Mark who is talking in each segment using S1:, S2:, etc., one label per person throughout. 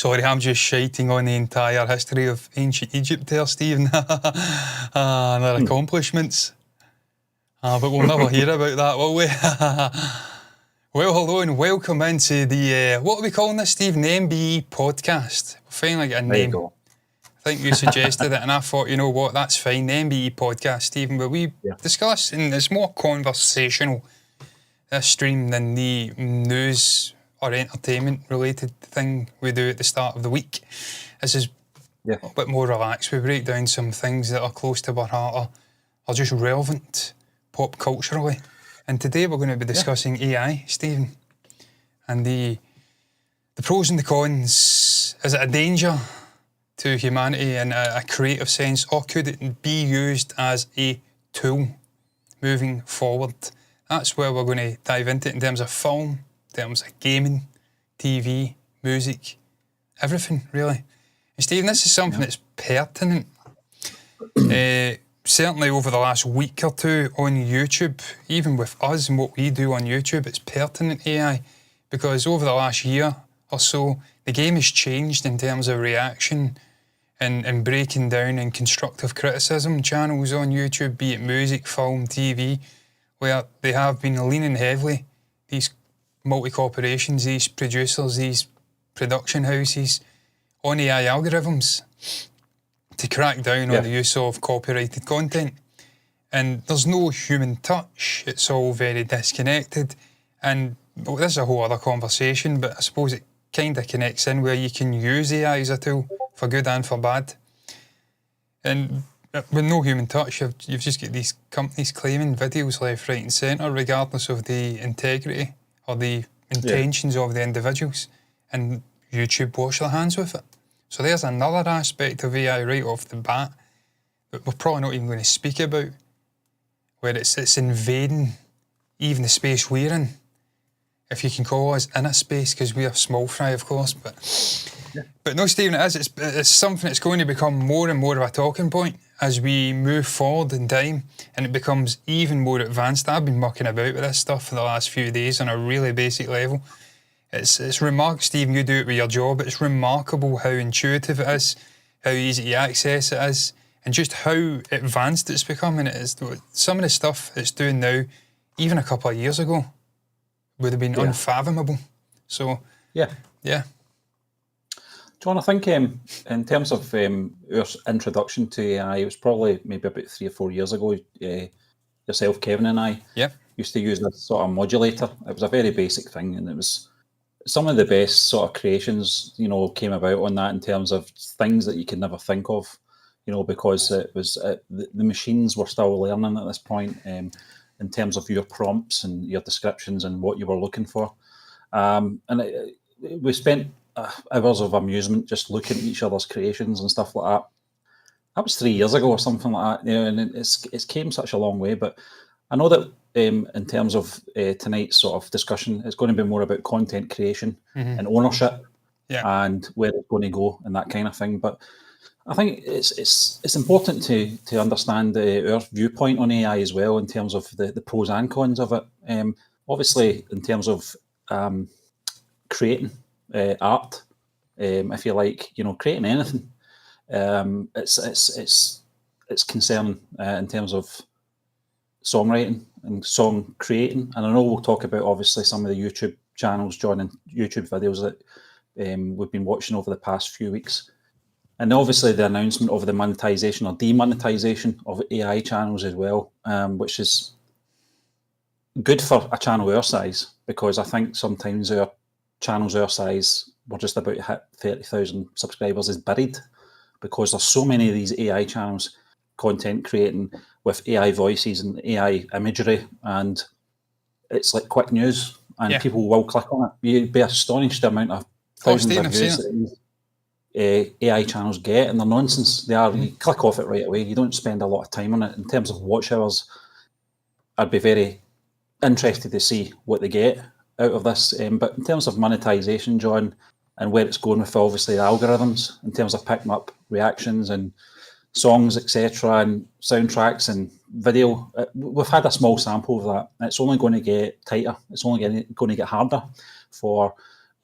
S1: Sorry, I'm just shiting on the entire history of ancient Egypt there, Stephen. And their accomplishments. But we'll never hear about that, will we? Well, hello and welcome into the, what are we calling this, Stephen? The MBE podcast. We're finally get a
S2: There you
S1: name.
S2: go.
S1: I think you suggested it, and I thought, you know what, that's fine. The MBE podcast, Stephen, but we discuss, and it's more conversational, this stream, than the news or entertainment related thing we do at the start of the week. This is a bit more relaxed. We break down some things that are close to our heart or just relevant pop culturally. And today we're going to be discussing AI, Stephen, and the pros and the cons. Is it a danger to humanity in a creative sense, or could it be used as a tool moving forward? That's where we're going to dive into it in terms of film, in terms of gaming, TV, music, everything really. And Stephen, this is something that's pertinent. Certainly over the last week or two on YouTube, even with us and what we do on YouTube, it's pertinent AI, because over the last year or so, the game has changed in terms of reaction and breaking down and constructive criticism channels on YouTube, be it music, film, TV, where they have been leaning heavily, these multi-corporations, these producers, these production houses, on AI algorithms to crack down on the use of copyrighted content. And there's no human touch, it's all very disconnected. And this is a whole other conversation, but I suppose it kind of connects in where you can use AI as a tool for good and for bad. And with no human touch, you've just got these companies claiming videos left, right and centre, regardless of the integrity or the intentions of the individuals. And YouTube wash their hands with it. So there's another aspect of AI right off the bat that we're probably not even going to speak about, where it's invading even the space we're in, if you can call us in a space, because we are small fry, of course. But no, Stephen, it's something that's going to become more and more of a talking point as we move forward in time, and it becomes even more advanced. I've been mucking about with this stuff for the last few days on a really basic level. It's remarkable, Stephen, you do it with your job. It's remarkable how intuitive it is, how easy to access it is, and just how advanced it's becoming. It is. Some of the stuff it's doing now, even a couple of years ago, would have been unfathomable. So,
S2: John, I think in terms of our introduction to AI, it was probably maybe about 3 or 4 years ago. Yourself, Kevin, and I used to use this sort of modulator. It was a very basic thing, and it was some of the best sort of creations, came about on that in terms of things that you could never think of, because it was the machines were still learning at this point in terms of your prompts and your descriptions and what you were looking for. We spent hours of amusement just looking at each other's creations and stuff like that. That was 3 years ago or something like that, and it's came such a long way. But I know that in terms of tonight's sort of discussion, it's going to be more about content creation and ownership and where it's going to go and that kind of thing. But I think it's important to understand our viewpoint on AI as well in terms of the pros and cons of it. Obviously, in terms of creating art, if you like, creating anything, it's concerning in terms of songwriting and song creating. And I know we'll talk about obviously some of the YouTube channels, John, and YouTube videos that we've been watching over the past few weeks. And obviously the announcement of the monetization or demonetization of AI channels as well, which is good for a channel our size, because I think sometimes our channels our size, we're just about to hit 30,000 subscribers, is buried, because there's so many of these AI channels, content creating with AI voices and AI imagery, and it's like quick news, and people will click on it. You'd be astonished the amount of thousands of views that these AI channels get, and they're nonsense. They are. You click off it right away. You don't spend a lot of time on it. In terms of watch hours, I'd be very interested to see what they get out of this. But in terms of monetization, John, and where it's going with obviously the algorithms, in terms of picking up reactions and songs, etc., and soundtracks and video, we've had a small sample of that. And it's only going to get tighter. It's only going to get harder for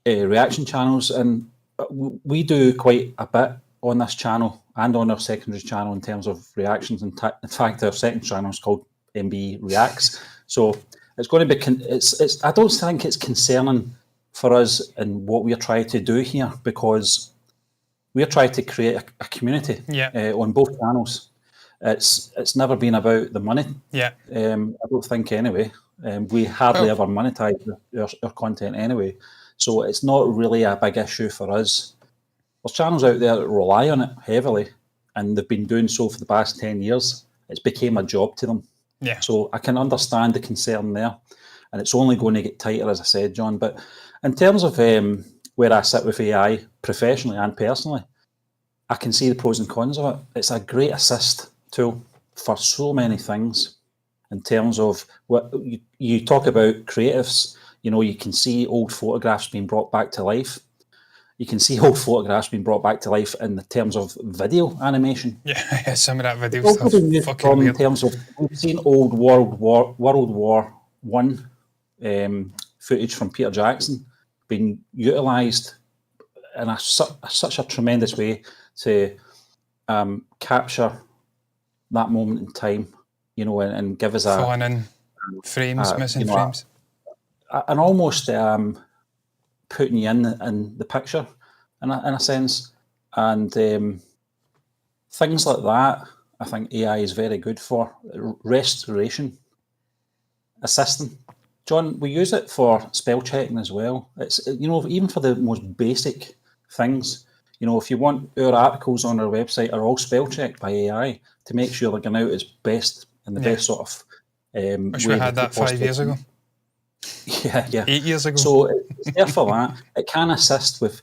S2: reaction channels. And we do quite a bit on this channel and on our secondary channel in terms of reactions. In fact, our second channel is called MB Reacts. So it's going to be. It's. I don't think it's concerning for us in what we're trying to do here, because we're trying to create a community on both channels. It's never been about the money.
S1: Yeah.
S2: I don't think anyway. We hardly ever monetize our content anyway. So it's not really a big issue for us. There's channels out there that rely on it heavily, and they've been doing so for the past 10 years. It's became a job to them.
S1: Yeah.
S2: So I can understand the concern there, and it's only going to get tighter, as I said, John. But in terms of where I sit with AI, professionally and personally, I can see the pros and cons of it. It's a great assist tool for so many things. In terms of what you talk about creatives, you can see old photographs being brought back to life. You can see old photographs being brought back to life in the terms of video animation.
S1: Yeah, some of that video
S2: It's
S1: stuff. Fucking weird.
S2: In terms of, we've seen old World War One footage from Peter Jackson being utilised in such a tremendous way to capture that moment in time, and give us
S1: filling in frames, missing frames,
S2: and almost putting you in the picture in a sense, and things like that. I think AI is very good for restoration, assisting. John, we use it for spell checking as well. It's even for the most basic things. If you want, our articles on our website are all spell checked by AI to make sure they're going out as best in the best sort of.
S1: Wish we had that 5 years ago.
S2: Yeah.
S1: 8 years ago.
S2: So it's there for that. It can assist with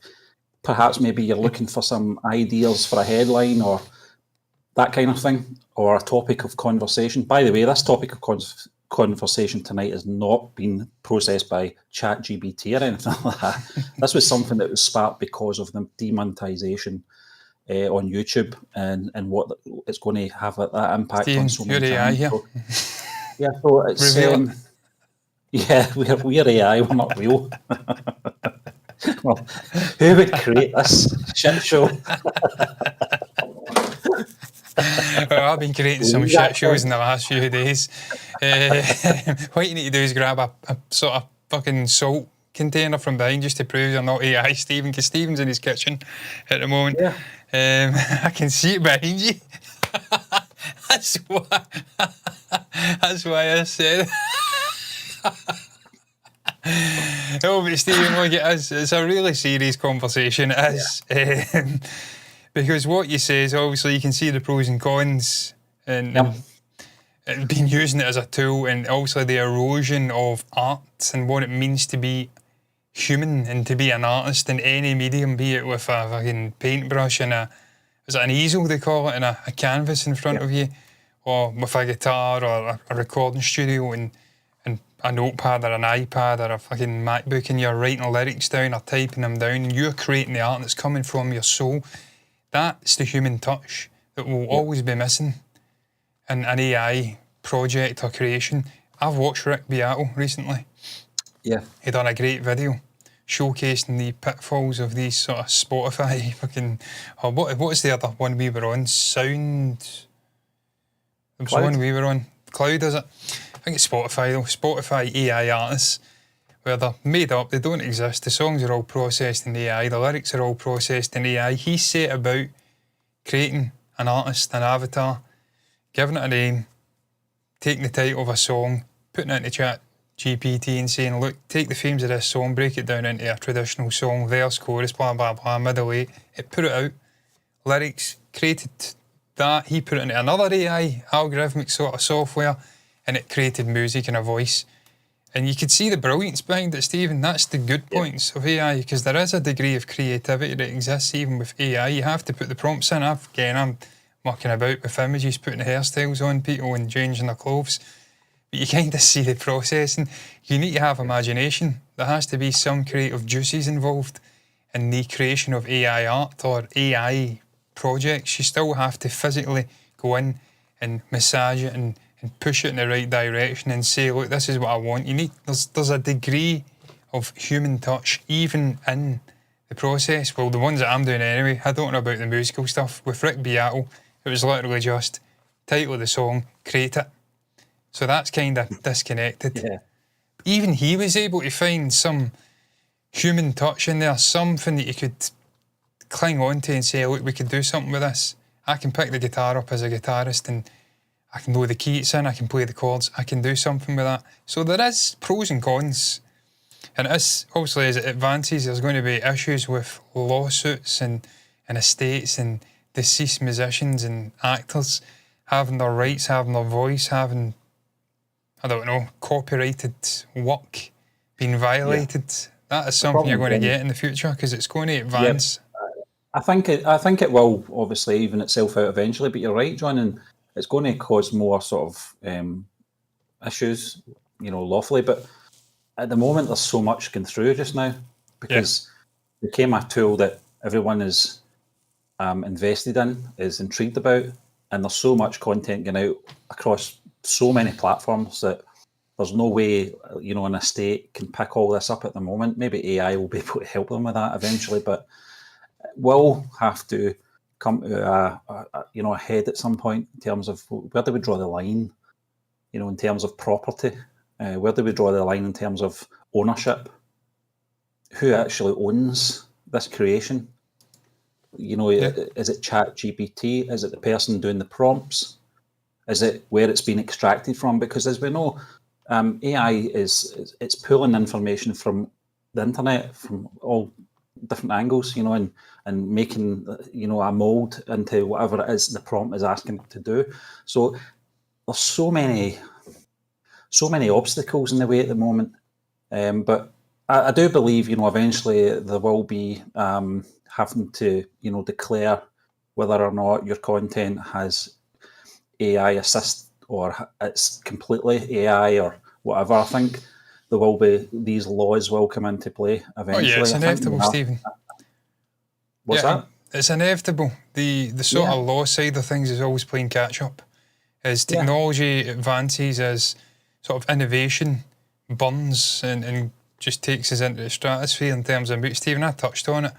S2: perhaps maybe you're looking for some ideas for a headline or that kind of thing, or a topic of conversation. By the way, this topic of conversation tonight has not been processed by ChatGPT or anything like that. This was something that was sparked because of the demonetization on YouTube and what it's going to have that impact on so many
S1: AI
S2: channels. So it's we're AI, we're not real. Well, who would create this shit show?
S1: Well, I've been creating some shit shows in the last few days. What you need to do is grab a sort of fucking salt container from behind just to prove you're not AI, Stephen, because Stephen's in his kitchen at the moment. Yeah. I can see it behind you. That's why I said Oh, but Stephen, look at us. It's a really serious conversation. It is. Because what you say is obviously you can see the pros and cons and being using it as a tool, and also the erosion of art and what it means to be human and to be an artist in any medium, be it with a fucking paintbrush and is it an easel they call it, and a canvas in front of you, or with a guitar or a recording studio and a notepad or an iPad or a fucking MacBook, and you're writing lyrics down or typing them down and you're creating the art that's coming from your soul. That's the human touch that will always be missing in an AI project or creation. I've watched Rick Beato recently. Yeah. He done a great video showcasing the pitfalls of these sort of Spotify fucking... Oh, what's the other one we were on? Sound... There was one we were on. Cloud, is it? I think it's Spotify though. Spotify AI artists, where they're made up, they don't exist. The songs are all processed in AI, the lyrics are all processed in AI. He set about creating an artist, an avatar, giving it a name, taking the title of a song, putting it into chat GPT and saying, look, take the themes of this song, break it down into a traditional song, verse, chorus, blah, blah, blah, middle eight. It put it out, lyrics, created that. He put it into another AI, algorithmic sort of software, and it created music and a voice. And you could see the brilliance behind it, Stephen. That's the good points of AI, because there is a degree of creativity that exists even with AI. You have to put the prompts in. I'm mucking about with images, putting hairstyles on people and changing their clothes. But you kind of see the processing. You need to have imagination. There has to be some creative juices involved in the creation of AI art or AI projects. You still have to physically go in and massage it and push it in the right direction and say, look, this is what I want. There's a degree of human touch even in the process. Well, the ones that I'm doing anyway, I don't know about the musical stuff. With Rick Beatle, it was literally just title of the song, create it. So that's kind of disconnected.
S2: Yeah.
S1: Even he was able to find some human touch in there, something that you could cling on to and say, look, we could do something with this. I can pick the guitar up as a guitarist and I can know the key it's in, I can play the chords, I can do something with that. So there is pros and cons. And it's obviously, as it advances, there's going to be issues with lawsuits and estates and deceased musicians and actors having their rights, having their voice, having, I don't know, copyrighted work being violated. That is something you're going to get in the future because it's going to advance.
S2: I think it will obviously even itself out eventually. But you're right, John, and it's going to cause more sort of issues, lawfully. But at the moment, there's so much going through just now because it became a tool that everyone is invested in, is intrigued about, and there's so much content going out across so many platforms that there's no way, an estate can pick all this up at the moment. Maybe AI will be able to help them with that eventually, but we'll have to come to a head at some point in terms of where do we draw the line, in terms of property. Where do we draw the line in terms of ownership? Who actually owns this creation? Is it ChatGPT? Is it the person doing the prompts? Is it where it's been extracted from? Because as we know, AI it's pulling information from the internet from all different angles, and making a mold into whatever it is the prompt is asking it to do. So there's so many obstacles in the way at the moment. But I do believe, eventually there will be having to, declare whether or not your content has AI assist or it's completely AI or whatever. I think there will be, these laws will come into play eventually.
S1: Oh yeah, it's inevitable, Stephen.
S2: What's that?
S1: It's inevitable. The sort of law side of things is always playing catch up. As technology advances, as sort of innovation burns and just takes us into the stratosphere in terms of, Stephen, I touched on it,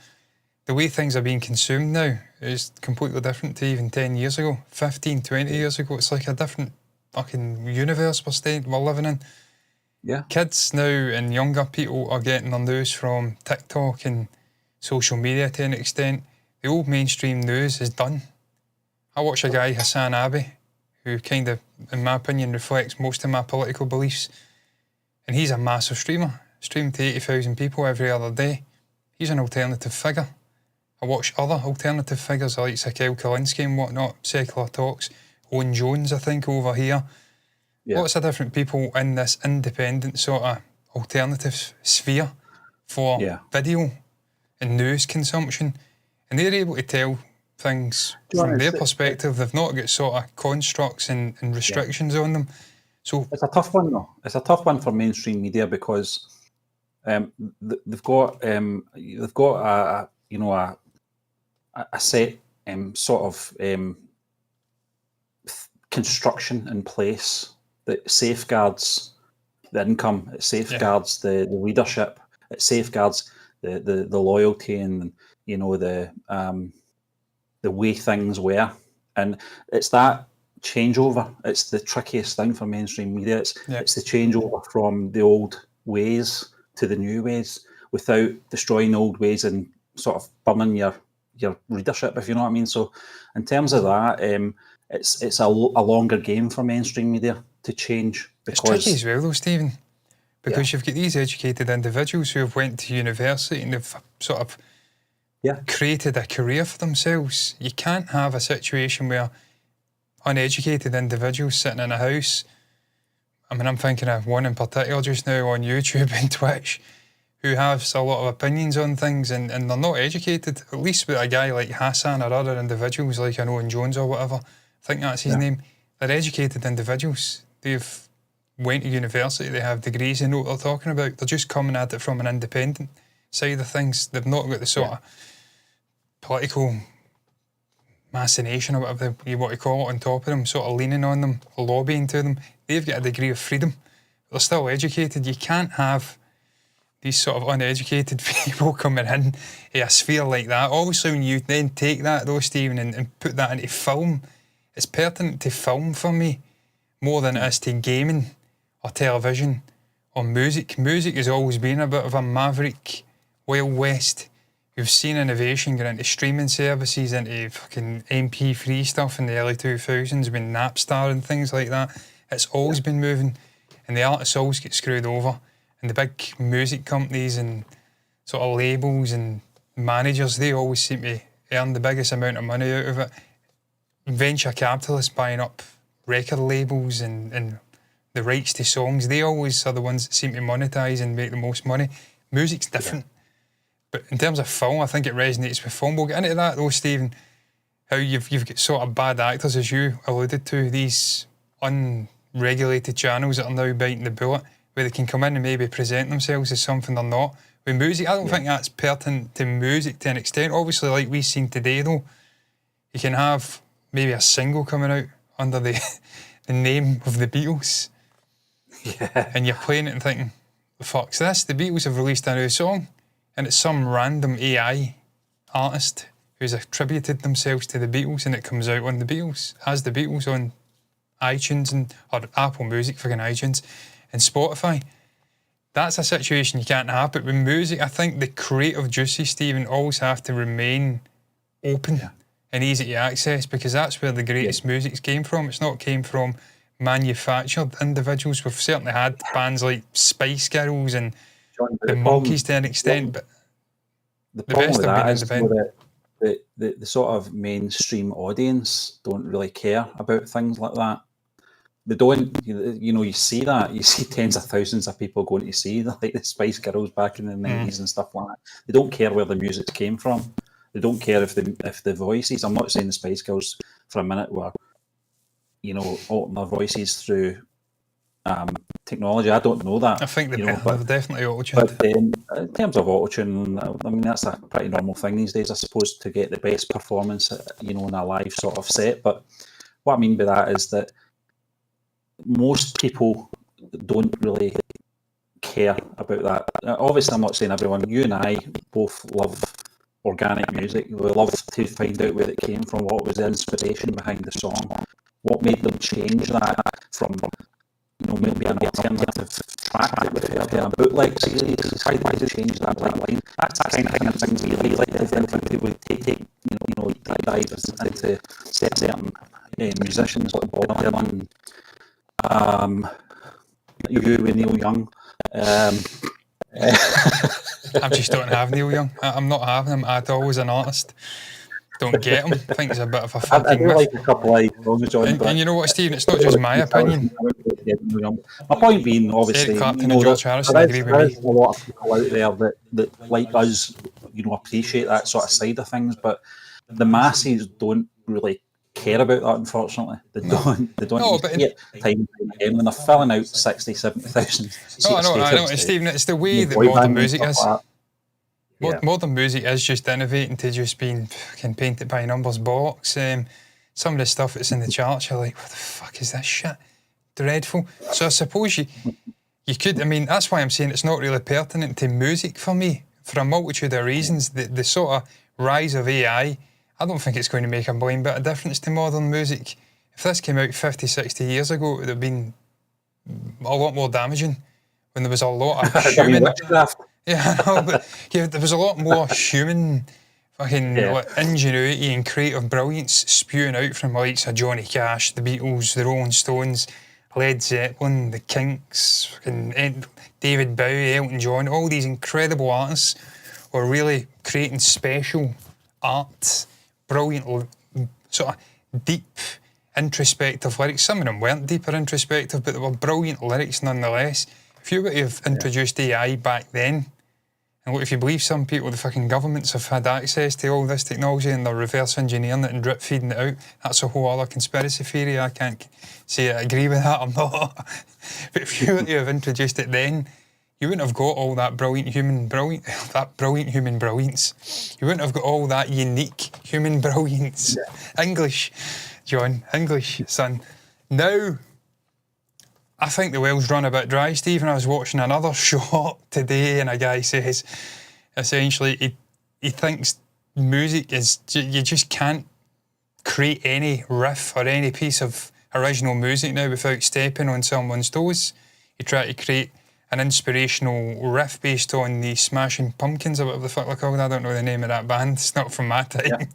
S1: the way things are being consumed now is completely different to even 10 years ago, 15, 20 years ago. It's like a different fucking universe we're living in.
S2: Yeah.
S1: Kids now and younger people are getting their news from TikTok and social media to an extent. The old mainstream news is done. I watch a guy, Hassan Abbey, who kind of, in my opinion, reflects most of my political beliefs. And he's a massive streamer, streaming to 80,000 people every other day. He's an alternative figure. I watch other alternative figures like Sakil Kalinske and whatnot, Secular Talks, Owen Jones, I think, over here. Yeah. Lots of different people in this independent sort of alternative sphere for video and news consumption. And they're able to tell things from their perspective. They've not got sort of constructs and restrictions on them. So
S2: it's a tough one, though. It's a tough one for mainstream media because they've got a set sort of construction in place that safeguards the income, it safeguards the leadership, it safeguards the loyalty and the way things were, and it's that changeover. It's the trickiest thing for mainstream media. It's the changeover from the old ways to the new ways without destroying the old ways and sort of burning your readership, if you know what I mean. So in terms of that, it's a longer game for mainstream media to change. Because
S1: it's tricky as well though, Stephen, because you've got these educated individuals who have went to university and they've sort of created a career for themselves. You can't have a situation where uneducated individuals sitting in a house, I mean, I'm thinking of one in particular just now on YouTube and Twitch, who has a lot of opinions on things and they're not educated. At least with a guy like Hassan or other individuals like an Owen Jones or whatever, I think that's his name, they're educated individuals. They've went to university, they have degrees, they know what they're talking about. They're just coming at it from an independent side of things. They've not got the sort of political machination or whatever you want to call it on top of them, sort of leaning on them, lobbying to them. They've got a degree of freedom. They're still educated. You can't have these sort of uneducated people coming in a sphere like that. Obviously, when you then take that, though, Stephen, and put that into film, it's pertinent to film for me more than it is to gaming or television or music. Music has always been a bit of a maverick Wild West. We've seen innovation get into streaming services, into fucking MP3 stuff in the early 2000s with Napster and things like that. It's always been moving, and the artists always get screwed over. And the big music companies and sort of labels and managers, they always seem to earn the biggest amount of money out of it. Venture capitalists buying up record labels and the rights to songs, they always are the ones that seem to monetise and make the most money. Music's different. But in terms of film, I think it resonates with film. We'll get into that though, Stephen, how you've got sort of bad actors, as you alluded to, these unregulated channels that are now biting the bullet, where they can come in and maybe present themselves as something they're not. With music, I don't think that's pertinent to music to an extent. Obviously, like we've seen today, though, you can have maybe a single coming out under the name of the Beatles.
S2: Yeah.
S1: And you're playing it and thinking, the fuck's this? The Beatles have released a new song, and it's some random AI artist who's attributed themselves to the Beatles, and it comes out on the Beatles, as the Beatles on iTunes or Apple Music, fucking iTunes, and Spotify. That's a situation you can't have. But with music, I think the creative juices, Stephen, always have to remain open and easy to access, because that's where the greatest music came from. It's not came from manufactured individuals. We've certainly had bands like Spice Girls and
S2: John,
S1: the Monkees to an extent, but
S2: the
S1: the best
S2: problem
S1: have
S2: with
S1: been
S2: that is
S1: independent.
S2: the sort of mainstream audience don't really care about things like that. They don't, you see that. You see tens of thousands of people going to see like the Spice Girls back in the 90s and stuff like that. They don't care where the music came from. They don't care if the voices, I'm not saying the Spice Girls for a minute were, altering their voices through technology. I don't know that.
S1: I think they've definitely
S2: But
S1: auto-tuned.
S2: in terms of auto-tune, I mean, that's a pretty normal thing these days, I suppose, to get the best performance, in a live sort of set. But what I mean by that is that most people don't really care about that. Obviously, I'm not saying everyone. You and I both love organic music. We love to find out where it came from, what was the inspiration behind the song, what made them change that from maybe an alternative track that we've heard, a bootleg series. How did they change that line? That's the kind of things we really like to think into. We take dives into certain musicians like Bob Dylan, you with Neil Young.
S1: I just don't have Neil Young. I'm not having him at all as an artist. Don't get him. I think he's a bit of a fucking
S2: I do
S1: myth.
S2: like a couple of songs, John.
S1: And you know what, Stephen? It's not just my opinion.
S2: My point being, obviously,
S1: Eric Clapton and George Harrison
S2: there
S1: agree with
S2: is
S1: me.
S2: a lot of people out there that like us, appreciate that sort of side of things, but the masses don't really care about that, unfortunately. They don't.
S1: No, but
S2: see it time and again when they're filling out 60, 70,000
S1: I know. And Stephen, it's the way that modern music is. Modern music is just innovating to just being fucking painted by numbers bollocks. Some of the stuff that's in the charts, you're like, what the fuck is this shit? Dreadful. So I suppose you could, I mean, that's why I'm saying it's not really pertinent to music for me, for a multitude of reasons. The sort of rise of AI, I don't think it's going to make a blind bit of difference to modern music. If this came out 50, 60 years ago, it would have been a lot more damaging, when there was a lot of human... Yeah, I know, but there was a lot more human fucking ingenuity and creative brilliance spewing out from the likes of Johnny Cash, the Beatles, the Rolling Stones, Led Zeppelin, the Kinks, fucking David Bowie, Elton John. All these incredible artists were really creating special art, brilliant, sort of deep, introspective lyrics. Some of them weren't deep or introspective, but they were brilliant lyrics nonetheless. If you were to have introduced AI back then, and look, if you believe some people, the fucking governments have had access to all this technology and they're reverse engineering it and drip feeding it out, that's a whole other conspiracy theory. I can't say I agree with that or not. But if you were to have introduced it then, you wouldn't have got all that brilliant human brilliance. You wouldn't have got all that unique human brilliance. Yeah. English, John, English, son. Now, I think the well's run a bit dry, Stephen. I was watching another shot today, and a guy says essentially he thinks music is, you just can't create any riff or any piece of original music now without stepping on someone's toes. You try to create an inspirational riff based on the Smashing Pumpkins or whatever the fuck they're called. I don't know the name of that band. It's not from my time.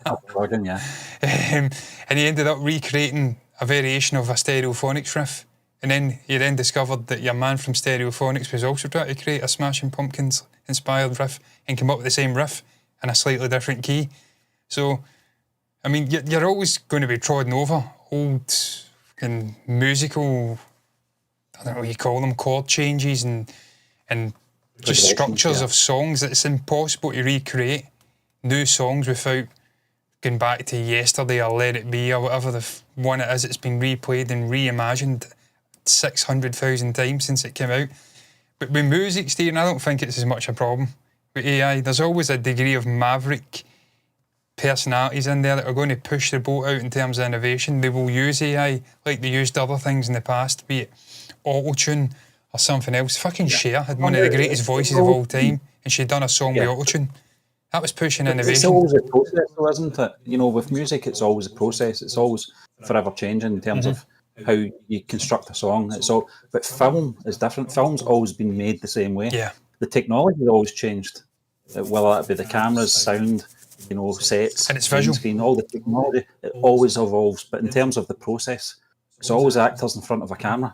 S2: Yeah. Organ, yeah.
S1: And he ended up recreating a variation of a Stereophonics riff. And then he discovered that your man from Stereophonics was also trying to create a Smashing Pumpkins inspired riff and come up with the same riff in a slightly different key. So, I mean, you're always going to be trodden over old and musical, I don't know what you call them, chord changes and just structures of songs. It's impossible to recreate new songs without going back to Yesterday or Let It Be or whatever the one it is. It's been replayed and reimagined 600,000 times since it came out. But with music, Stephen, I don't think it's as much a problem. With AI, there's always a degree of maverick personalities in there that are going to push the boat out in terms of innovation. They will use AI like they used other things in the past, be it auto-tune or something else. Fucking Cher had one of the greatest voices of all time, and she'd done a song with auto-tune. That was pushing innovation.
S2: It's always a process, though, isn't it? You know, with music, it's always a process. It's always forever changing in terms of how you construct a song. But film is different. Film's always been made the same way.
S1: Yeah.
S2: The technology has always changed. Whether that be the cameras, sound, you know, sets,
S1: and it's visual.
S2: Screen, all the technology, it always evolves. But in terms of the process, it's always actors in front of a camera.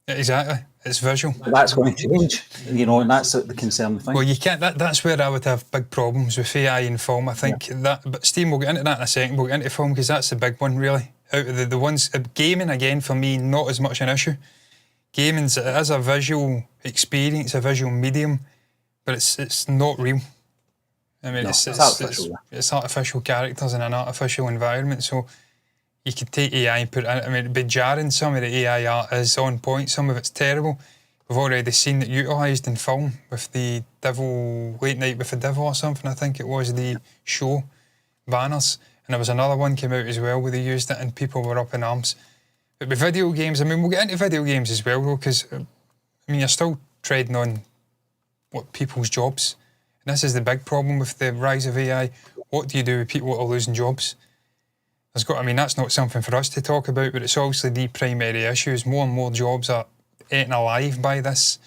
S1: Exactly, it's visual.
S2: But that's going to change, you know, and that's the concerning thing.
S1: Well, you can't. That's where I would have big problems with AI in film. I think that. But Steve, we'll get into that in a second. We'll get into film because that's the big one, really. Out of the ones, gaming again for me, not as much an issue. Gaming's as a visual experience, a visual medium, but it's not real. I mean, it's artificial. It's artificial characters in an artificial environment. So you could take AI and put it in. I mean, it'd be jarring. Some of the AI art is on point. Some of it's terrible. We've already seen it utilised in film with the Late Night with the Devil or something. I think it was the show banners. And there was another one came out as well where they used it and people were up in arms. But with video games, I mean, we'll get into video games as well, though, because, I mean, you're still treading on people's jobs. And this is the big problem with the rise of AI. What do you do with people that are losing jobs? I mean, that's not something for us to talk about, but it's obviously the primary issue is more and more jobs are eaten alive by this.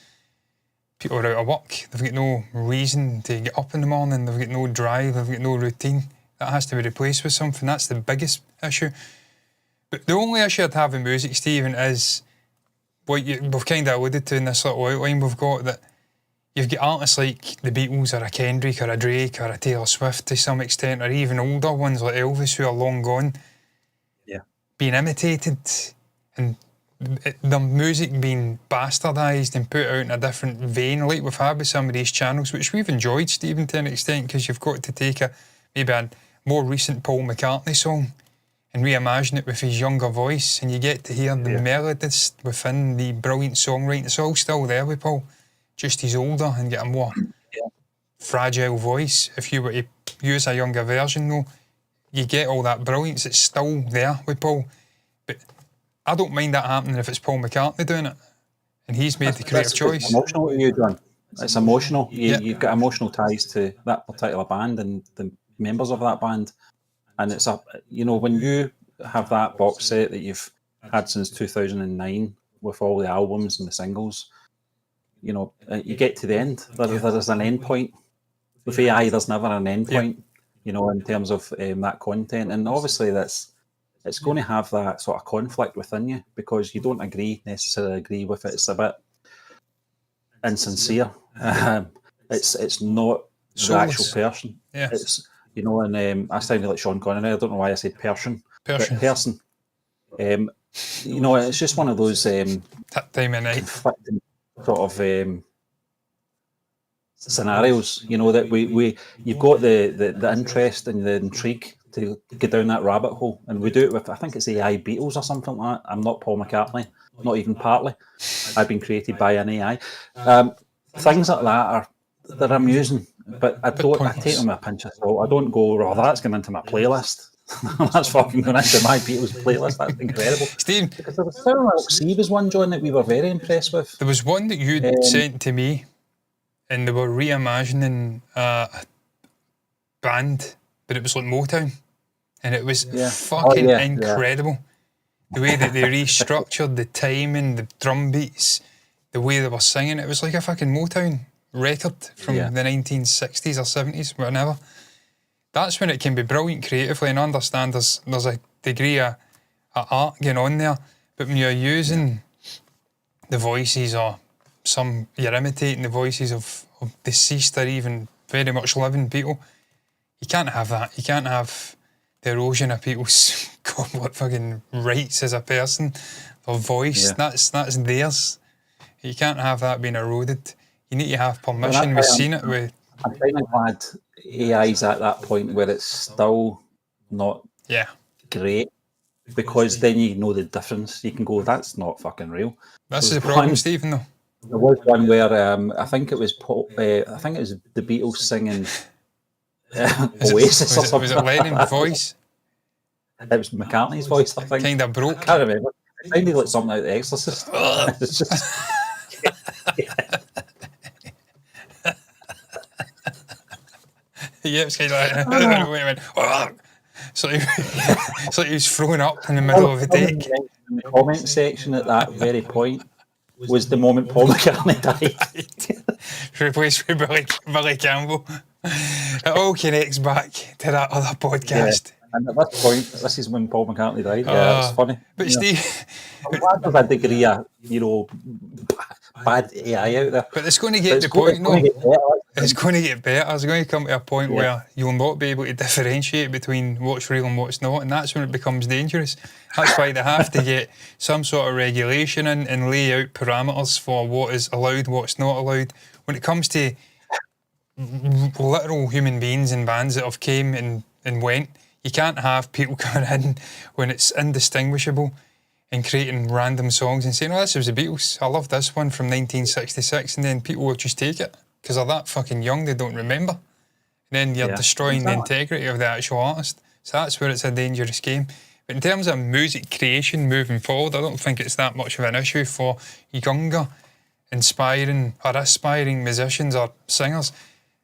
S1: People are out of work. They've got no reason to get up in the morning. They've got no drive. They've got no routine. That has to be replaced with something. That's the biggest issue. But the only issue I'd have in music, Stephen, is what we've kind of alluded to in this little outline we've got, that you've got artists like the Beatles or a Kendrick or a Drake or a Taylor Swift to some extent, or even older ones like Elvis who are long gone, being imitated and the music being bastardised and put out in a different vein like we've had with some of these channels, which we've enjoyed, Stephen, to an extent, because you've got to take maybe a more recent Paul McCartney song and reimagine it with his younger voice, and you get to hear the melodies within the brilliant songwriting. It's all still there with Paul, just he's older and get a more fragile voice. If you were to use a younger version, though, you get all that brilliance. It's still there with Paul. But I don't mind that happening if it's Paul McCartney doing it and he's made the creative choice.
S2: It's emotional to you, John. It's emotional. You've got emotional ties to that particular band and the members of that band. And it's when you have that box set that you've had since 2009 with all the albums and the singles, you get to the end. There's an end point. With AI, there's never an end point, in terms of that content. And obviously it's going to have that sort of conflict within you because you don't necessarily agree with it. It's a bit insincere. It's not the actual person.
S1: Yeah.
S2: It's, and I sounded like Sean Connery. I don't know why I said person. Person. It's just one of those
S1: that time of night
S2: conflicting sort of scenarios. That you've got the interest and the intrigue to get down that rabbit hole, and we do it with, I think it's AI Beatles or something like that. I'm not Paul McCartney, not even partly. I've been created by an AI. Things like that they're amusing, but I take them with a pinch of salt. I don't go, that's going into my playlist. That's fucking going into my Beatles playlist. That's incredible.
S1: Steve,
S2: Because there was Sour Milk Sea was one, John, that we were very impressed with.
S1: there was one that you sent to me, and they were reimagining a band, but it was like Motown, and it was fucking incredible. The way that they restructured the timing, the drum beats, the way they were singing, it was like a fucking Motown record from the 1960s or 70s, whatever. That's when it can be brilliant creatively, and I understand there's a degree of art going on there, but when you're using the voices or you're imitating the voices of deceased or even very much living people, you can't have that. You can't have the erosion of people's fucking rights as a person, their voice. That's theirs. You can't have that being eroded. You need to have permission. We've seen it with...
S2: I'm kind of glad AI's at that point where it's still not great, because then you know the difference. You can go, that's not fucking real.
S1: This is the problem, Stephen, though.
S2: There was one where I think it was the Beatles singing Oasis or something.
S1: Was it Lennon's voice?
S2: It was McCartney's voice, I think.
S1: Kind of broke.
S2: I can't remember. It sounded like something out of The Exorcist. It's just...
S1: Yeah, it's kind of like... Wait a minute. So he was thrown up in the middle of the deck.
S2: In the comment section at that very point was the moment Paul McCartney died.
S1: Replaced with Billy Campbell. It all connects back to that other podcast.
S2: And at this point, this is when Paul McCartney died. Yeah, it's funny.
S1: But Steve...
S2: I'm glad there's a degree of, bad AI out there.
S1: But it's going to get to the point, though. It's going to get better. It's going to come to a point where you'll not be able to differentiate between what's real and what's not, and that's when it becomes dangerous. That's why they have to get some sort of regulation in and lay out parameters for what is allowed, what's not allowed. When it comes to literal human beings and bands that have came and went, you can't have people coming in when it's indistinguishable and creating random songs and saying, oh, this was the Beatles. I love this one from 1966, and then people will just take it because they're that fucking young, they don't remember. And then you're destroying the integrity of the actual artist. So that's where it's a dangerous game. But in terms of music creation moving forward, I don't think it's that much of an issue for younger, inspiring or aspiring musicians or singers.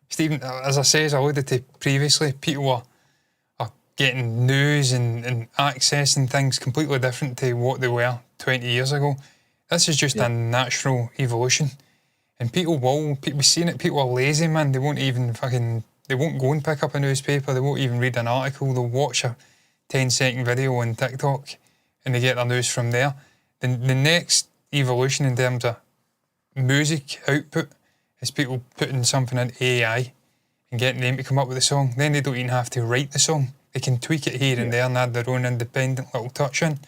S1: Stephen, as I alluded to previously, people are getting news and accessing things completely different to what they were 20 years ago. This is just a natural evolution. And we've seen it, people are lazy, man. They won't go and pick up a newspaper, they won't even read an article, they'll watch a 10-second video on TikTok and they get their news from there. The next evolution in terms of music output is people putting something into AI and getting them to come up with a song. Then they don't even have to write the song. They can tweak it here and there and add their own independent little touch in.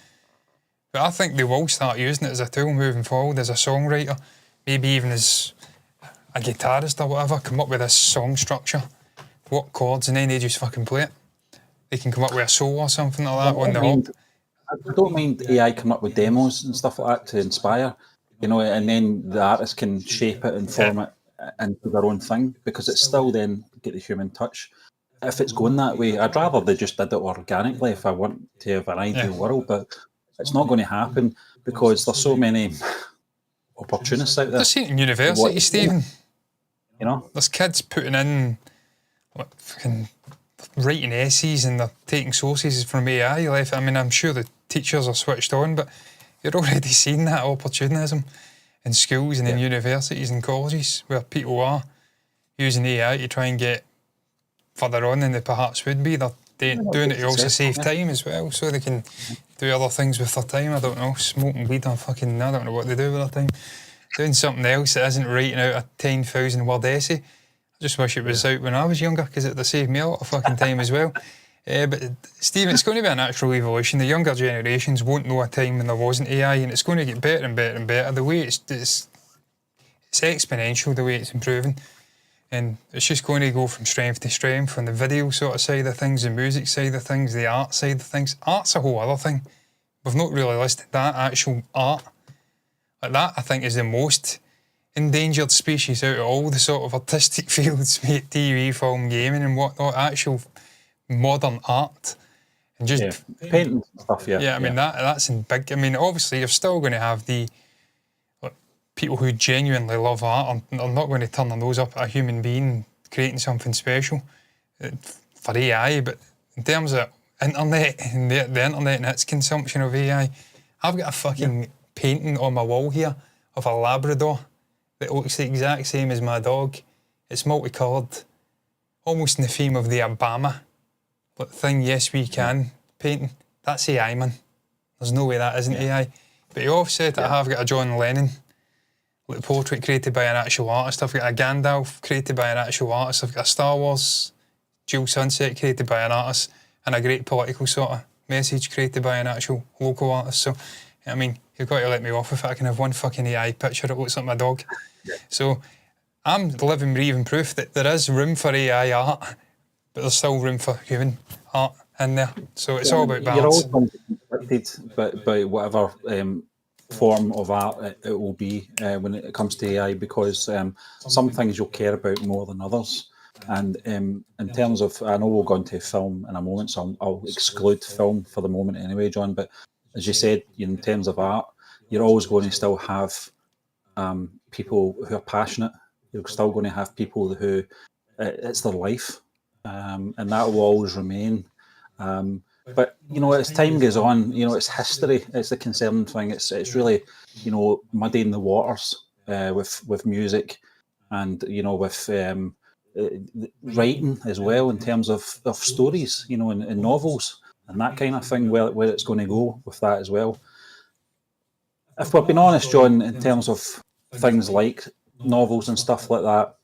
S1: But I think they will start using it as a tool moving forward, as a songwriter, maybe even as a guitarist or whatever, come up with a song structure, what chords, and then they just fucking play it. They can come up with a solo or something like that on the hop.
S2: I don't mind AI coming up with demos and stuff like that to inspire, and then the artist can shape it and form it into their own thing, because it's still then get the human touch. If it's going that way, I'd rather they just did it organically if I want to have an ideal world, but it's not going to happen because there's so many opportunists out there.
S1: I've seen it in university, Stephen.
S2: There's
S1: kids putting in, fucking writing essays and they're taking sources from AI. I mean, I'm sure the teachers are switched on, but you're already seeing that opportunism in schools and in universities and colleges where people are using AI to try and get further on than they perhaps would be. They're doing it to also save time as well, so they can do other things with their time. I don't know, smoking weed or I don't know what they do with their time. Doing something else that isn't writing out a 10,000 word essay. I just wish it was out when I was younger, because it'd have saved me a lot of fucking time as well. But Stephen, it's going to be a natural evolution. The younger generations won't know a time when there wasn't AI, and it's going to get better and better and better. The way it's exponential, the way it's improving. And it's just going to go from strength to strength, from the video sort of side of things, the music side of things, the art side of things. Art's a whole other thing. We've not really listed that, actual art. Like that, I think, is the most endangered species out of all the sort of artistic fields, be it TV, film, gaming and whatnot. Actual modern art and just
S2: painting stuff. Yeah,
S1: I mean that's in big. I mean, obviously, you're still going to have the people who genuinely love art. Are not going to turn their nose up at a human being creating something special for AI. But in terms of internet and the internet and its consumption of AI, I've got a fucking painting on my wall here of a Labrador that looks the exact same as my dog. It's multicoloured, almost in the theme of the Obama thing, Yes We Can painting. That's AI, man. There's no way that isn't AI. But you offset it, I have got a John Lennon portrait created by an actual artist. I've got a Gandalf created by an actual artist. I've got a Star Wars Dual Sunset created by an artist, and a great political sort of message created by an actual local artist. So, I mean, you've got to let me off if I can have one fucking AI picture that looks like my dog. So, I'm living, breathing proof that there is room for AI art, but there's still room for human art in there. So it's all about balance.
S2: You're always conflicted by whatever form of art it will be when it comes to AI, because some things you'll care about more than others. And in terms of, I know we'll go into film in a moment, so I'll exclude film for the moment anyway, John. But as you said, in terms of art, you're always going to still have people who are passionate. You're still going to have people who it's their life, and that will always remain. But as time goes on, it's history. It's the concerning thing. It's really, muddying the waters with music, and with writing as well, in terms of stories, and novels and that kind of thing. Where it's going to go with that as well. If we're being honest, John, in terms of things like novels and stuff like that,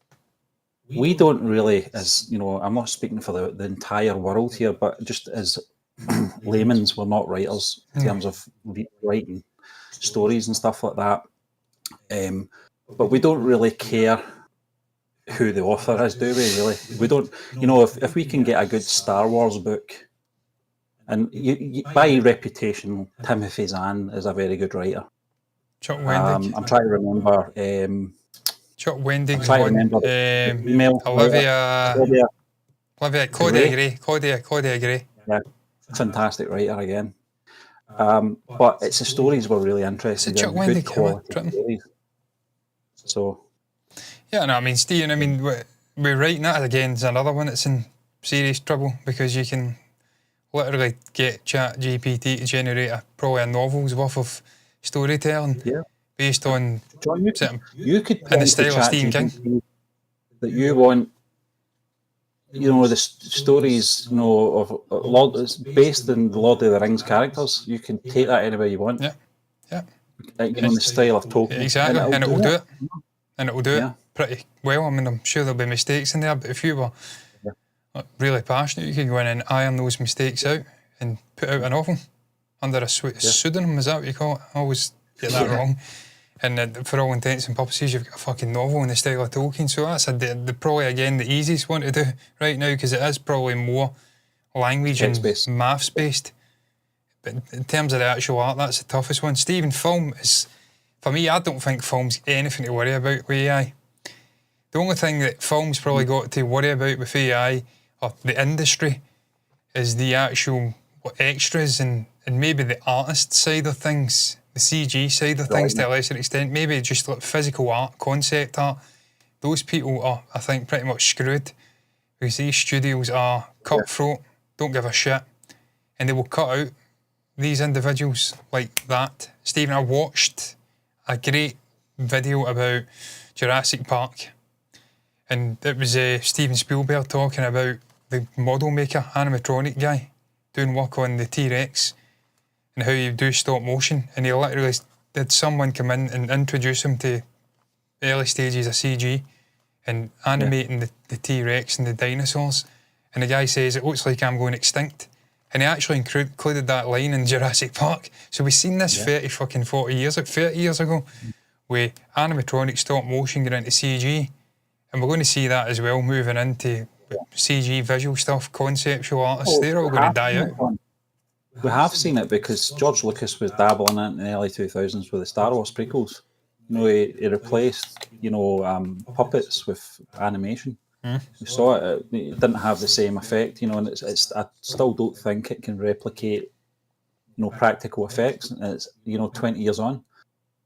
S2: we don't really, as I'm not speaking for the entire world here, but just as laymen's, we're not writers in terms of writing stories and stuff like that. But we don't really care who the author is, do we? Really, we don't. If we can get a good Star Wars book, and by reputation, Timothy Zahn is a very good writer.
S1: Chuck Wendig.
S2: I'm trying to remember.
S1: Chuck Wendig's
S2: one.
S1: Claudia Gray.
S2: Yeah, fantastic writer again. But it's the stories we're really interested in. Good quality stories. So.
S1: Yeah, no, I mean, Stephen, we're writing that again is another one that's in serious trouble, because you can literally get ChatGPT to generate probably a novel's worth of storytelling based on
S2: John, you could
S1: in the style of Stephen King.
S2: That you want, the stories, of Lord, it's based in the Lord of the Rings characters. You can take that anywhere you want.
S1: Yeah.
S2: In the style of Tolkien.
S1: Exactly, and it will do it. And it will do it pretty well. I mean, I'm sure there'll be mistakes in there, but if you were really passionate, you could go in and iron those mistakes out and put out a novel under a pseudonym. Is that what you call it? I always get that wrong. And for all intents and purposes, you've got a fucking novel in the style of Tolkien. So that's probably, again, the easiest one to do right now, because it is probably more language and maths based. But in terms of the actual art, that's the toughest one. Stephen, film is, for me, I don't think film's anything to worry about with AI. The only thing that film's probably got to worry about with AI, or the industry, is the actual extras and maybe the artist side of things, the CG side of things to a lesser extent, maybe just like physical art, concept art. Those people are, I think, pretty much screwed, because these studios are cutthroat, don't give a shit, and they will cut out these individuals like that. Stephen, I watched a great video about Jurassic Park, and it was Steven Spielberg talking about the model maker, animatronic guy, doing work on the T-Rex and how you do stop motion, and he literally did someone come in and introduce him to early stages of CG and animating the T-Rex and the dinosaurs, and the guy says, it looks like I'm going extinct. And he actually included that line in Jurassic Park. So we've seen this 40 years ago, with animatronic stop motion going into CG. And we're going to see that as well, moving into CG visual stuff, conceptual artists. They're all going to die out.
S2: We have seen it, because George Lucas was dabbling in the early 2000s with the Star Wars prequels. He replaced, puppets with animation. We saw it didn't have the same effect, and it's I still don't think it can replicate, practical effects. And it's 20 years on,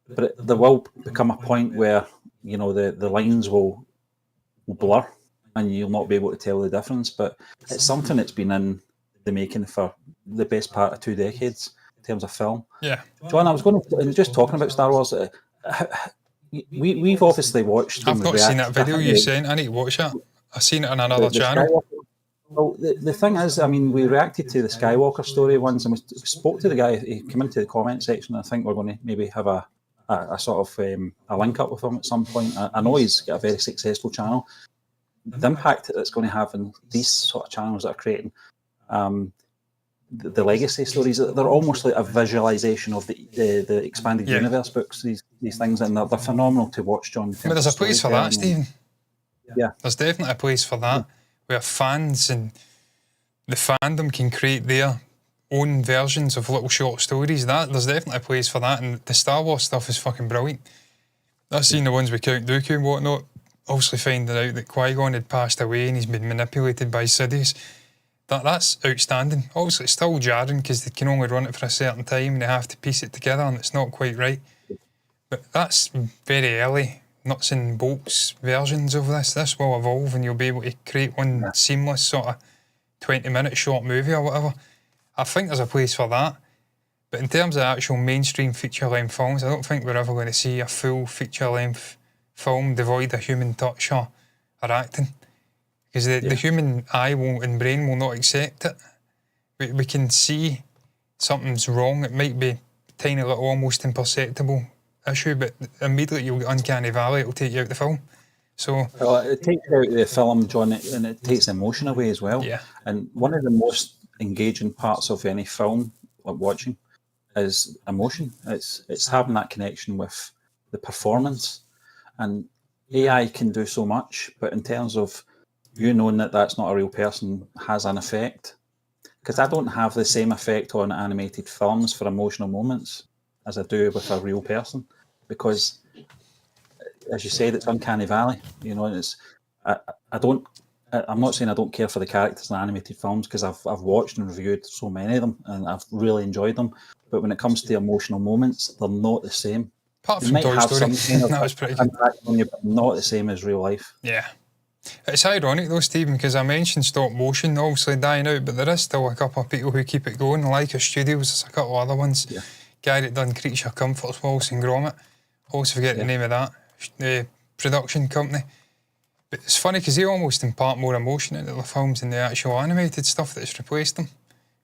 S2: but there will become a point where the lines will blur, and you'll not be able to tell the difference. But it's something that's been in the making for the best part of 2 decades in terms of film.
S1: Yeah.
S2: John, I was going to just talking about Star Wars. We've obviously watched.
S1: I've not seen that video you sent. I need to watch it. I've seen it on another channel.
S2: Well, the thing is, I mean, we reacted to the Skywalker story once, and we spoke to the guy. He came into the comment section. I think we're going to maybe have a sort of a link up with him at some point. I know he's got a very successful channel. The impact that it's going to have in these sort of channels that are creating the legacy stories, they're almost like a visualization of the expanded universe books. These things, and they're phenomenal to watch, John.
S1: But there's a place for that, Stephen.
S2: Yeah,
S1: there's definitely a place for that, where fans and the fandom can create their own versions of little short stories. There's definitely a place for that, and the Star Wars stuff is fucking brilliant. I've seen the ones with Count Dooku and whatnot. Obviously, finding out that Qui-Gon had passed away and he's been manipulated by Sidious. That's outstanding. Obviously, it's still jarring because they can only run it for a certain time and they have to piece it together, and it's not quite right. But that's very early nuts and bolts versions of this. This will evolve and you'll be able to create one seamless sort of 20-minute short movie or whatever. I think there's a place for that. But in terms of actual mainstream feature-length films, I don't think we're ever going to see a full feature-length film devoid of human touch or acting. Because the human eye and brain will not accept it. We can see something's wrong. It might be a tiny little, almost imperceptible issue, but immediately you'll get uncanny valley. It'll take you out the film. So
S2: it takes out the film, John, and it takes the emotion away as well.
S1: Yeah.
S2: And one of the most engaging parts of any film watching is emotion. It's having that connection with the performance. And AI can do so much, but in terms of you knowing that that's not a real person has an effect. Because I don't have the same effect on animated films for emotional moments as I do with a real person. Because, as you said, it's uncanny valley. And it's I'm not saying I don't care for the characters in animated films, because I've watched and reviewed so many of them and I've really enjoyed them. But when it comes to the emotional moments, they're not the same.
S1: Apart from Toy Story, that was pretty good.
S2: On you, but not the same as real life.
S1: Yeah. It's ironic though, Stephen, because I mentioned stop motion obviously dying out, but there is still a couple of people who keep it going. Leica Studios, there's a couple of other ones.
S2: Yeah.
S1: Guy that done Creature Comforts, Walsh and Gromit. Always forget the name of that. The production company. But it's funny because they almost impart more emotion into the films than the actual animated stuff that's replaced them.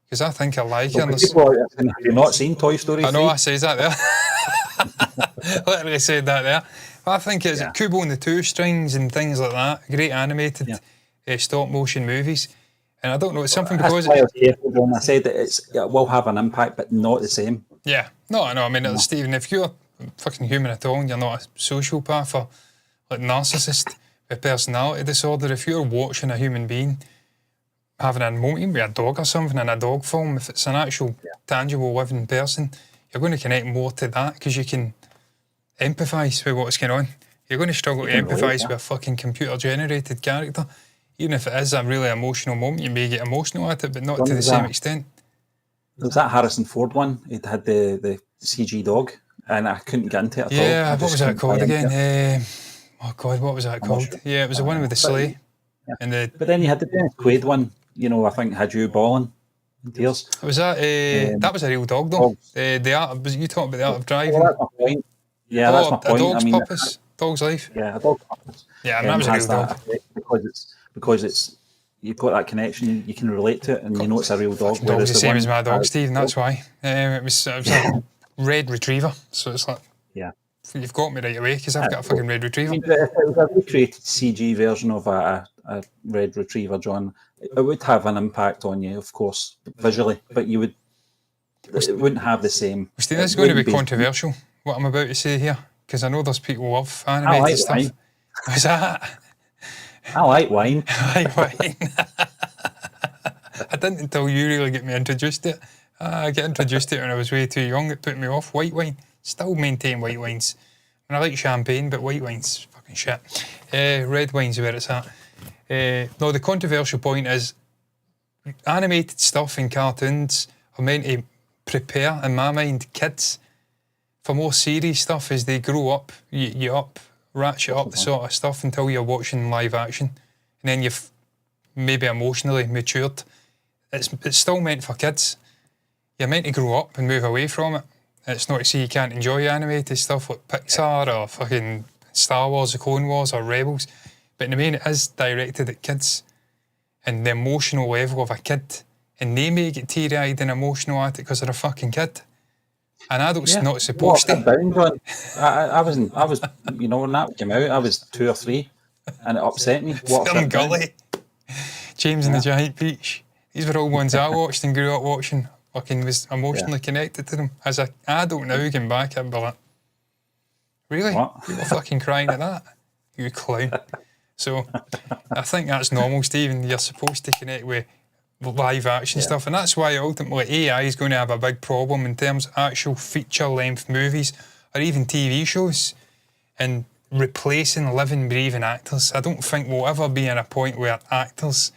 S1: Because I think I like it.
S2: Have you not seen Toy Story?
S1: I know, I says that there. Literally said that there. I think it's Kubo and the Two Strings and things like that. Great animated stop motion movies. And I don't know, it's something because
S2: I said that it will have an impact, but not the same.
S1: Yeah. No, I mean, Stephen, if you're fucking human at all and you're not a sociopath or like narcissist with personality disorder, if you're watching a human being having a moment, even be a dog or something in a dog film, if it's an actual tangible living person, you're going to connect more to that because you can empathise with what's going on. You're going to struggle to empathise with a fucking computer-generated character. Even if it is a really emotional moment, you may get emotional at it, but not to the same extent.
S2: There was that Harrison Ford one. It had the CG dog, and I couldn't get into it at all.
S1: Yeah, what was that called again? Oh God, what was that called? Sure. Yeah, it was the one with the sleigh.
S2: Yeah.
S1: And
S2: but then you had the Dennis Quaid one. I think had you bawling in tears.
S1: Was that? That was a real dog though. The art. Was you talking about the art of driving?
S2: Well, that's my point. Yeah, that's my point.
S1: A dog's purpose, dog's life.
S2: Yeah, a dog's purpose.
S1: Yeah, and that was a real dog.
S2: Because it's you've got that connection, you can relate to it, and you know it's a real dog.
S1: Dog's the same as my dog, Stephen. That's why. It was a red retriever, so it's like you've got me right away because I've got a fucking red retriever.
S2: If it was a recreated CG version of a red retriever, John, it would have an impact on you, of course, visually, but it wouldn't have the same.
S1: Steve, this is going to be controversial, what I'm about to say here, because I know there's people who love animated stuff.
S2: Wine.
S1: What's that?
S2: I like wine.
S1: I like wine. I didn't until you really get me introduced to it. I got introduced to it when I was way too young. It put me off. White wine. Still maintain white wines. I like champagne, but white wine's fucking shit. Red wine's where it's at. No, the controversial point is animated stuff and cartoons are meant to prepare, in my mind, kids for more serious stuff as they grow up. You ratchet up the sort of stuff until you're watching live action, and then you've maybe emotionally matured. It's still meant for kids. You're meant to grow up and move away from it. It's not to say you can't enjoy animated stuff like Pixar or fucking Star Wars, The Clone Wars or Rebels, but in the main it is directed at kids and the emotional level of a kid, and they may get teary-eyed and emotional at it because they're a fucking kid. An adult's not supposed to.
S2: I was, when that came out, I was 2 or 3, and it upset me.
S1: Film Gully, James and the Giant Peach. These were all ones I watched and grew up watching. Fucking was emotionally connected to them. As an adult now, looking back, I'd be like, really?
S2: What?
S1: You were fucking crying at that? You clown. So I think that's normal, Stephen. You're supposed to connect with live action stuff, and that's why ultimately AI is going to have a big problem in terms of actual feature-length movies or even TV shows and replacing living, breathing actors. I don't think we'll ever be in a point where actors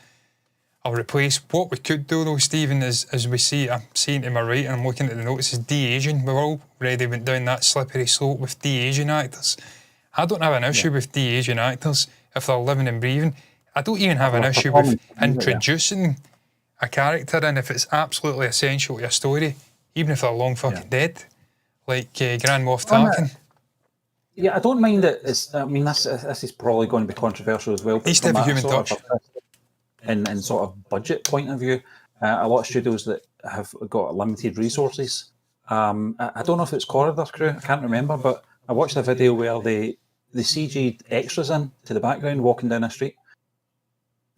S1: are replaced. What we could do though, Stephen, is as we see, I'm seeing to my right and I'm looking at the notes, is de-aging. We've already went down that slippery slope with de-aging actors. I don't have an issue with de-aging actors if they're living and breathing. I don't even have an issue with introducing a character in if it's absolutely essential to a story, even if they're long fucking dead, like Grand Moff Tarkin.
S2: Yeah, I don't mind it. I mean, this is probably going to be controversial as well.
S1: Needs to have a human touch.
S2: In sort of budget point of view, a lot of studios that have got limited resources. I don't know if it's Corridor Crew, I can't remember, but I watched a video where they CG'd extras in to the background walking down a street.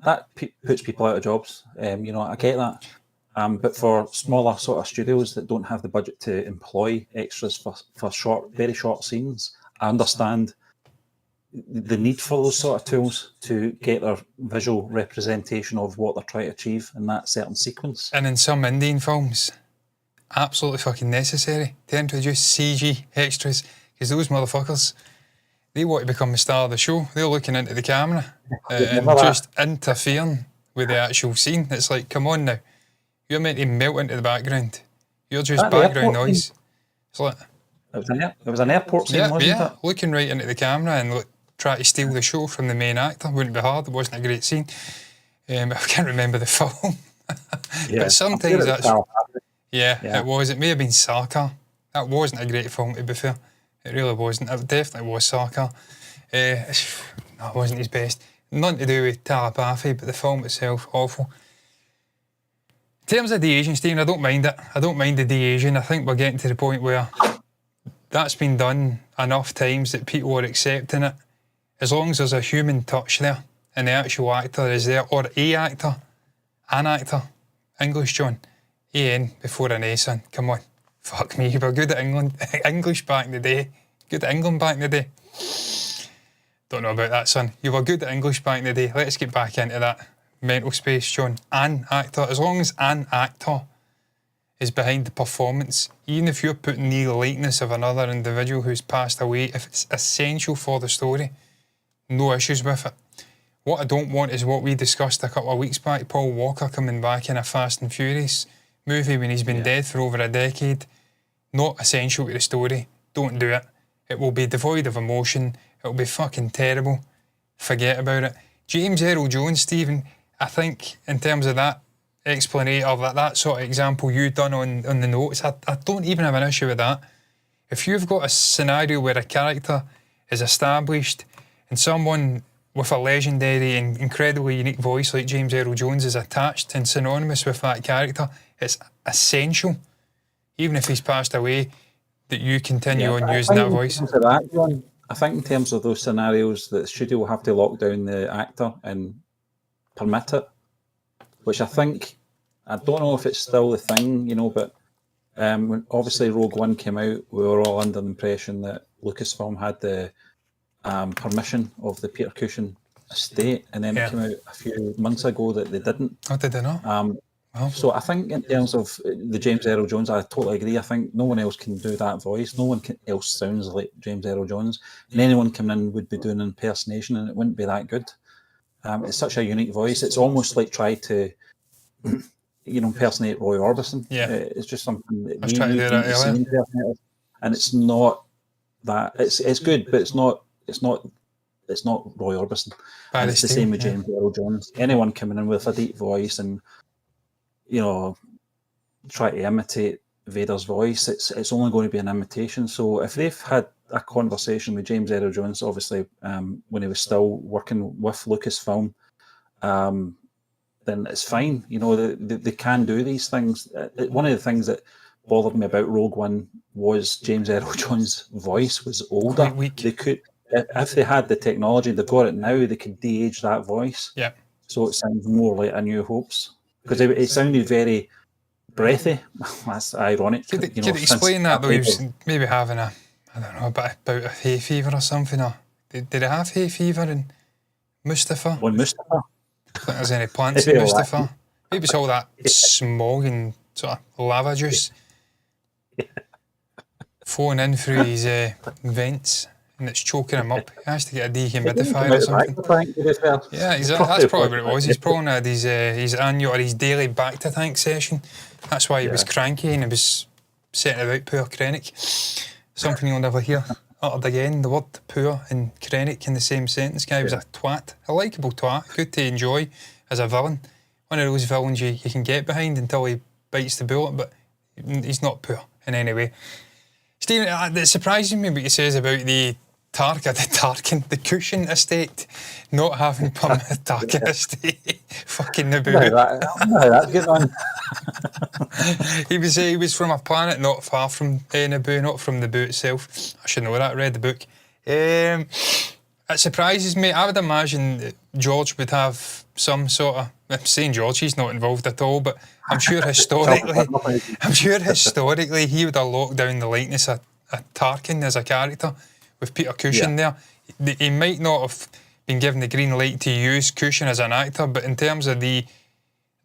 S2: That puts people out of jobs. I get that. But for smaller sort of studios that don't have the budget to employ extras for very short scenes, I understand the need for those sort of tools to get their visual representation of what they're trying to achieve in that certain sequence.
S1: And in some Indian films, absolutely fucking necessary to introduce CG extras, because those motherfuckers, they want to become the star of the show. They're looking into the camera and just interfering with the actual scene. It's like, come on now, you're meant to melt into the background. You're just background noise. It's like,
S2: it was an airport scene, wasn't it?
S1: Looking right into the camera and try to steal the show from the main actor. Wouldn't be hard. It wasn't a great scene. I can't remember the film. But sometimes that's... it was. It may have been Sarkar. That wasn't a great film, to be fair. It really wasn't. It definitely was Sarkar. It wasn't his best. Nothing to do with telepathy, but the film itself, awful. In terms of de-aging, Stephen, I don't mind it. I don't mind the de-aging. I think we're getting to the point where that's been done enough times that people are accepting it. As long as there's a human touch there and the actual actor is there, or an actor, English, John, A-N before an A, son, come on. Fuck me, you were good at English back in the day. Good at England back in the day. Don't know about that, son. You were good at English back in the day. Let's get back into that mental space, John. An actor, as long as an actor is behind the performance, even if you're putting the likeness of another individual who's passed away, if it's essential for the story, no issues with it. What I don't want is what we discussed a couple of weeks back, Paul Walker coming back in a Fast and Furious movie when he's been dead for over a decade. Not essential to the story. Don't do it. It will be devoid of emotion. It will be fucking terrible. Forget about it. James Earl Jones, Stephen, I think in terms of that explanation, or that sort of example you done on the notes, I don't even have an issue with that. If you've got a scenario where a character is established and someone with a legendary and incredibly unique voice like James Earl Jones is attached and synonymous with that character, it's essential, even if he's passed away, that you continue on using that voice.
S2: I think in terms of those scenarios, that the studio will have to lock down the actor and permit it, which I don't know if it's still the thing, but when obviously Rogue One came out, we were all under the impression that Lucasfilm had the permission of the Peter Cushing estate, and then it came out a few months ago that they didn't.
S1: Oh, did they not?
S2: So I think in terms of the James Earl Jones, I totally agree. I think no one else can do that voice. No one else sounds like James Earl Jones. And anyone coming in would be doing an impersonation and it wouldn't be that good. It's such a unique voice. It's almost like try to, impersonate Roy Orbison.
S1: Yeah.
S2: It's just something that
S1: I was trying to do that
S2: you see
S1: earlier.
S2: impersonators, and it's not that. It's good, but it's not Roy Orbison.
S1: Barry
S2: And it's the
S1: Steele,
S2: same with James Earl Jones. Anyone coming in with a deep voice and try to imitate Vader's voice, it's only going to be an imitation. So if they've had a conversation with James Earl Jones, obviously when he was still working with Lucasfilm, then it's fine. They can do these things. One of the things that bothered me about Rogue One was James Earl Jones' voice was older.
S1: Quite weak.
S2: They could, if they had the technology, they've got it now, they could de-age that voice.
S1: Yeah.
S2: So it sounds more like A New Hope's. Because it sounded very breathy. That's ironic.
S1: Could it explain that though? He was maybe having a bout of hay fever or something. Or did he have hay fever in Mustafa?
S2: On Mustafa?
S1: I don't think there's any plants in Mustafa. Maybe it's all that smog and sort of lava juice flowing in through his vents, and it's choking him up. He has to get a dehumidifier or something. Yeah, exactly. That's probably what it was. He's probably had his annual or his daily back to tank session. That's why he was cranky and he was setting about poor Krennic. Something you'll never hear uttered again. The word poor and Krennic in the same sentence. Guy was a twat, a likeable twat, good to enjoy as a villain. One of those villains you can get behind until he bites the bullet, but he's not poor in any way. Stephen, it surprises me what he says about the Tarkin, the Cushion estate, not having permanent Tarkin estate. Fucking Naboo.
S2: That's good one.
S1: He was from a planet not far from Naboo, not from Naboo itself. I should know that, I read the book. It surprises me. I would imagine that George would have some sort of... I'm saying George, he's not involved at all, but I'm sure historically he would have locked down the likeness of Tarkin as a character with Peter Cushing there. He might not have been given the green light to use Cushing as an actor, but in terms of the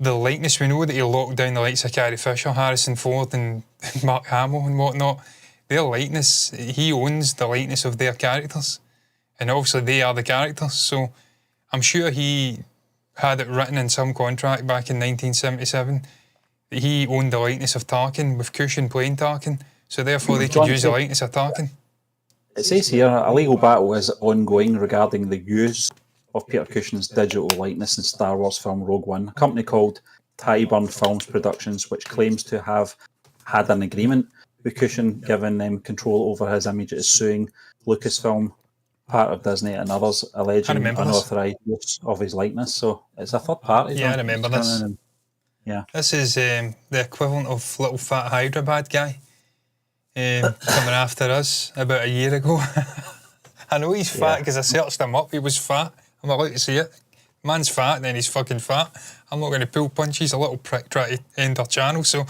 S1: likeness, we know that he locked down the likes of Carrie Fisher, Harrison Ford and Mark Hamill and whatnot. Their likeness, he owns the likeness of their characters. And obviously they are the characters, so I'm sure he had it written in some contract back in 1977 that he owned the likeness of Tarkin with Cushing playing Tarkin, so therefore they could use the likeness of Tarkin.
S2: It says here, a legal battle is ongoing regarding the use of Peter Cushing's digital likeness in Star Wars film Rogue One. A company called Tyburn Films Productions, which claims to have had an agreement with Cushing, giving them control over his image, is suing Lucasfilm, part of Disney, and others, alleging unauthorised use of his likeness. So it's a third party.
S1: Yeah, I remember this. This is the equivalent of little fat Hyderabad guy coming after us about a year ago. I know he's fat because I searched him up. He was fat. I'm allowed to see it. Man's fat, then he's fucking fat. I'm not going to pull punches. A little prick try to end our channel, so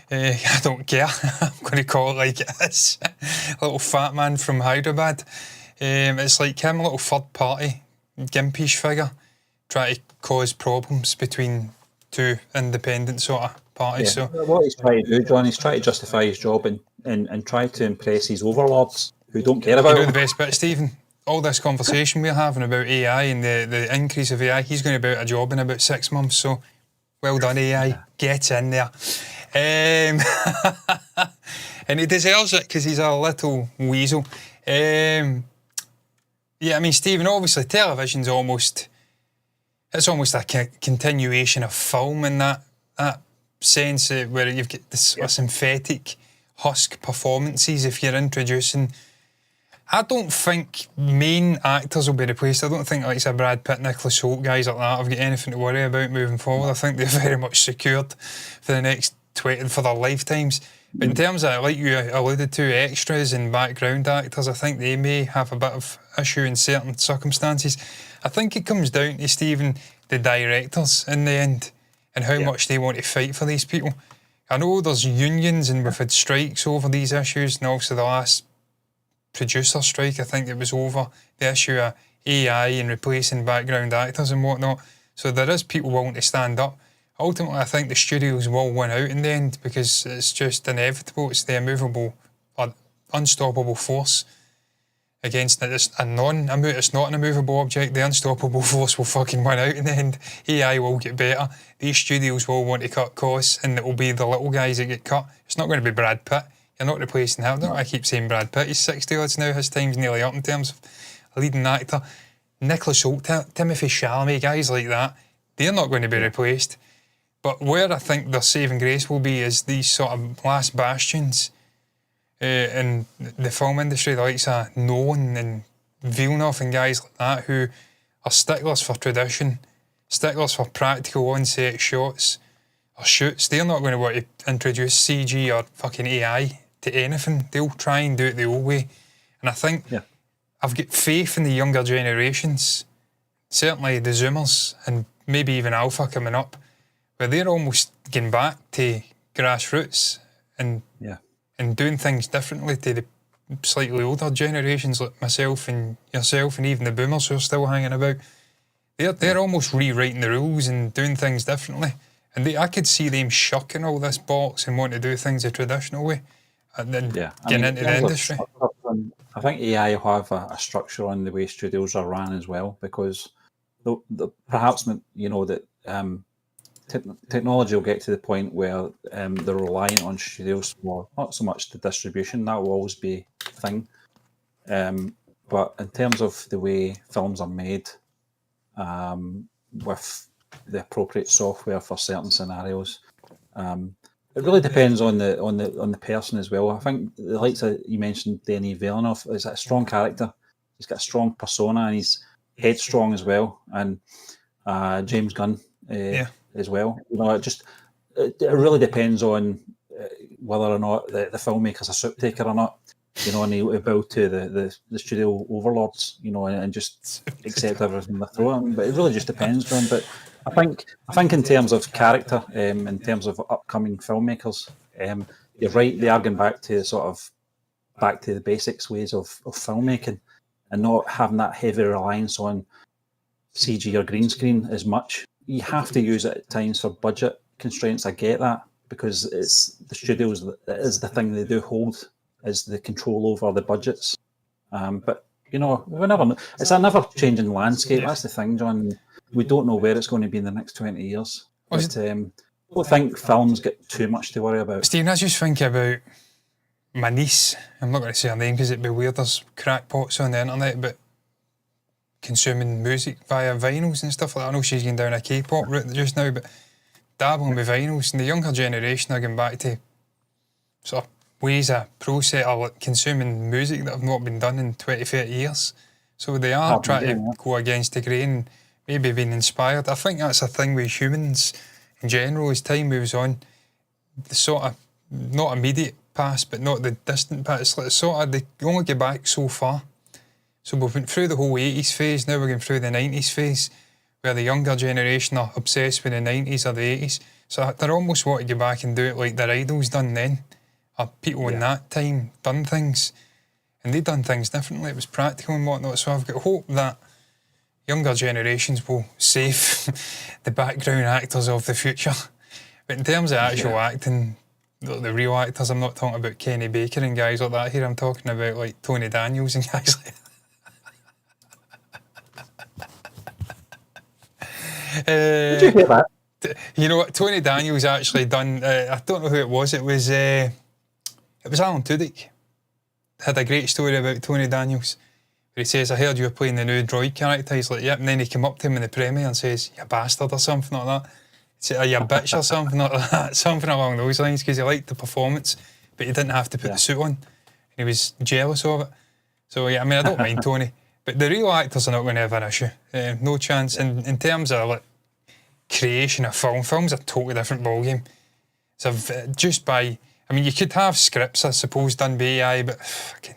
S1: I don't care. I'm going to call it like it is. A little fat man from Hyderabad. It's like him, a little third party, gimpish figure, try to cause problems between two independent sort of parties.
S2: Yeah.
S1: So
S2: what he's trying to do, John, he's trying to justify his job and try to impress his overlords who don't care about
S1: you know
S2: him.
S1: the best bit, Stephen? All this conversation we're having about AI and the increase of AI, he's going to be out of a job in about 6 months, so well done AI, get in there. And he deserves it because he's a little weasel. Yeah, I mean, Stephen, obviously television's almost a continuation of film in that sense where you've got this synthetic husk performances. If you're introducing, I don't think main actors will be replaced. I don't think like say Brad Pitt, Nicholas Hoult, guys like that have got anything to worry about moving forward. I think they're very much secured for the next 20 for their lifetimes. But in terms of, like you alluded to, extras and background actors, I think they may have a bit of issue in certain circumstances. I think it comes down to, Stephen, the directors in the end and how much they want to fight for these people. I know there's unions and we've had strikes over these issues, and also the last producer strike, I think it was over the issue of AI and replacing background actors and whatnot. So there is people willing to stand up. Ultimately, I think the studios will win out in the end because it's just inevitable. It's the immovable, unstoppable force against it. It's not an immovable object. The unstoppable force will fucking win out in the end. AI will get better. These studios will want to cut costs, and it will be the little guys that get cut. It's not going to be Brad Pitt. You're not replacing him. I keep saying Brad Pitt. He's 60 odds now. His time's nearly up in terms of a leading actor. Nicholas Hoult, Timothée Chalamet, guys like that, they're not going to be replaced. But where I think their saving grace will be is these sort of last bastions in the film industry, the likes of Nolan and Villeneuve and guys like that, who are sticklers for tradition, sticklers for practical on-set shots or shoots. They're not going to want to introduce CG or fucking AI to anything. They'll try and do it the old way. And I think I've got faith in the younger generations, certainly the Zoomers and maybe even Alpha coming up, where they're almost getting back to grassroots and doing things differently to the slightly older generations like myself and yourself and even the boomers who are still hanging about. They're almost rewriting the rules and doing things differently. And I could see them shucking all this box and wanting to do things the traditional way and then getting into the industry.
S2: I think AI will have a structure on the way studios are ran as well, because perhaps, you know, that technology will get to the point where they're reliant on studios for not so much the distribution. That will always be a thing. But in terms of the way films are made, with the appropriate software for certain scenarios, it really depends on the person as well. I think the likes of, you mentioned Denis Villeneuve, is a strong character. He's got a strong persona and he's headstrong as well. And James Gunn as well. You know, it really depends on whether or not the filmmaker's a soup taker or not. You know, and he bow to the studio overlords, you know, and just accept everything they throw at him. But it really just depends, John. But I think in terms of character, in terms of upcoming filmmakers, you're right. They are going back to the basics ways of filmmaking, and not having that heavy reliance on CG or green screen as much. You have to use it at times for budget constraints. I get that, because it's the studios that is the thing they do hold, is the control over the budgets. But you know, we never know. It's a never-changing landscape. That's the thing, John. We don't know where it's going to be in the next 20 years. But I don't think films get too much to worry about.
S1: Stephen, I just think about my niece. I'm not going to say her name because it'd be weird. There's crackpots on the internet, but consuming music via vinyls and stuff like that. I know she's going down a K-pop route just now, but dabbling with vinyls, and the younger generation are going back to sort of ways of process or like consuming music that have not been done in 20, 30 years. So they are trying to go against the grain, maybe being inspired. I think that's a thing with humans in general. As time moves on, the sort of, not immediate past, but not the distant past, it's like sort of, they only get back so far. So we went through the whole 80s phase, now we're going through the 90s phase, where the younger generation are obsessed with the 90s or the 80s. So they're almost want to go back and do it like their idols done then, or people in that time done things, and they done things differently. It was practical and whatnot. So I've got hope that younger generations will save the background actors of the future. But in terms of actual acting, the real actors, I'm not talking about Kenny Baker and guys like that here. I'm talking about like Tony Daniels and guys like that.
S2: Did you hear that?
S1: You know what? Tony Daniels actually done. I don't know who it was. It was Alan Tudyk. Had a great story about Tony Daniels. Where he says, "I heard you were playing the new droid character." He's like, "Yep." And then he came up to him in the premiere and says, "You bastard," or something like that. He said, "You bitch," or something like that. Something along those lines, because he liked the performance, but he didn't have to put the suit on. He was jealous of it. So yeah, I mean, I don't mind Tony. But the real actors are not going to have an issue. No chance. In terms of like creation of film's a totally different ballgame. So just by, I mean, you could have scripts, I suppose, done by AI, but fucking,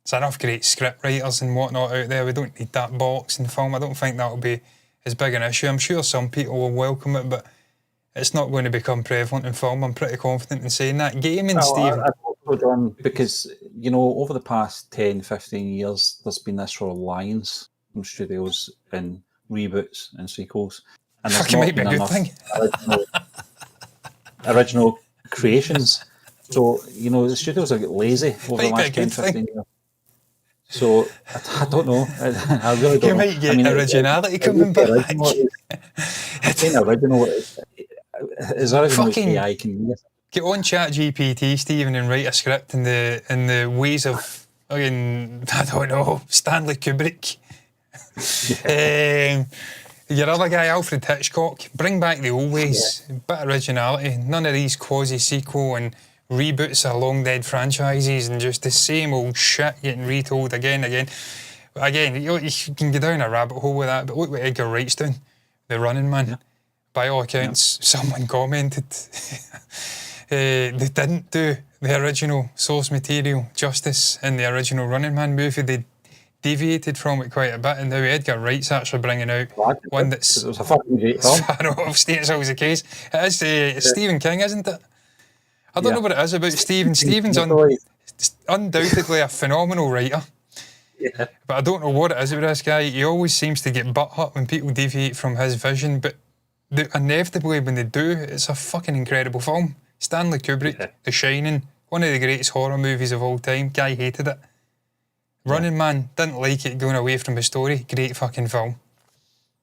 S1: there's enough great script writers and whatnot out there. We don't need that box in film. I don't think that'll be as big an issue. I'm sure some people will welcome it, but it's not going to become prevalent in film. I'm pretty confident in saying that. Gaming, Stephen.
S2: I hope so, John, because, you know, over the past 10, 15 years, there's been this reliance from studios in reboots and sequels. And there's not been enough original creations. So, you know, the studios are getting lazy over the last 10, 15 years. So I don't know. I really don't
S1: You
S2: know.
S1: might get originality coming back.
S2: It's kind of original. As original as
S1: Fucking
S2: AI can be.
S1: get on ChatGPT, Stephen, and write a script in the ways of fucking, I don't know, Stanley Kubrick. Your other guy, Alfred Hitchcock, bring back the old ways, bit of originality, none of these quasi-sequel and reboots of long dead franchises and just the same old shit getting retold again and again. Again, you can go down a rabbit hole with that, but look what Edgar Wright's doing, The Running Man.
S2: Yeah.
S1: By all accounts, someone commented they didn't do the original source material justice in the original Running Man movie. They deviated from it quite a bit, and now Edgar Wright's actually bringing out one that's
S2: it was a fucking great film.
S1: far off state. It's always the case. It is it's Stephen King, isn't it? I don't know what it is about Stephen. Stephen's undoubtedly a phenomenal writer.
S2: Yeah.
S1: But I don't know what it is about this guy. He always seems to get butthurt when people deviate from his vision, but inevitably when they do, it's a fucking incredible film. Stanley Kubrick, The Shining, one of the greatest horror movies of all time. Guy hated it. Running Man, didn't like it going away from the story. Great fucking film.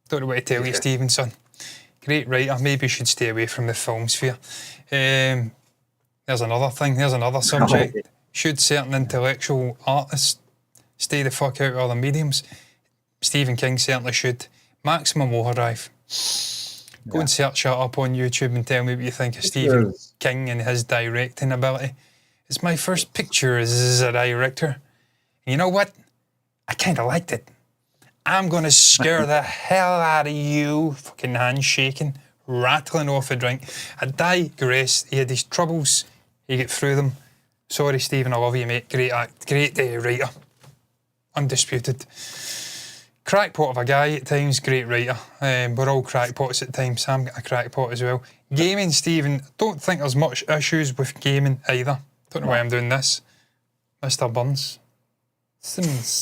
S1: Don't know what to tell you, Stevenson. Great writer. Maybe you should stay away from the film sphere. There's another thing. There's another subject. Should certain intellectual artists stay the fuck out of other mediums? Stephen King certainly should. Maximum Overdrive. Go and search that up on YouTube and tell me what you think of Stephen King and his directing ability. It's my first picture as a director. You know what? I kind of liked it. I'm going to scare the hell out of you. Fucking hands shaking, rattling off a drink. I digress. He had these troubles. He get through them. Sorry, Stephen, I love you, mate. Great act. Great writer. Undisputed. Crackpot of a guy at times, great writer. We're all crackpots at times. Sam got a crackpot as well. Gaming, Stephen, don't think there's much issues with gaming either. Don't know why I'm doing this. Mr. Burns. Smooth.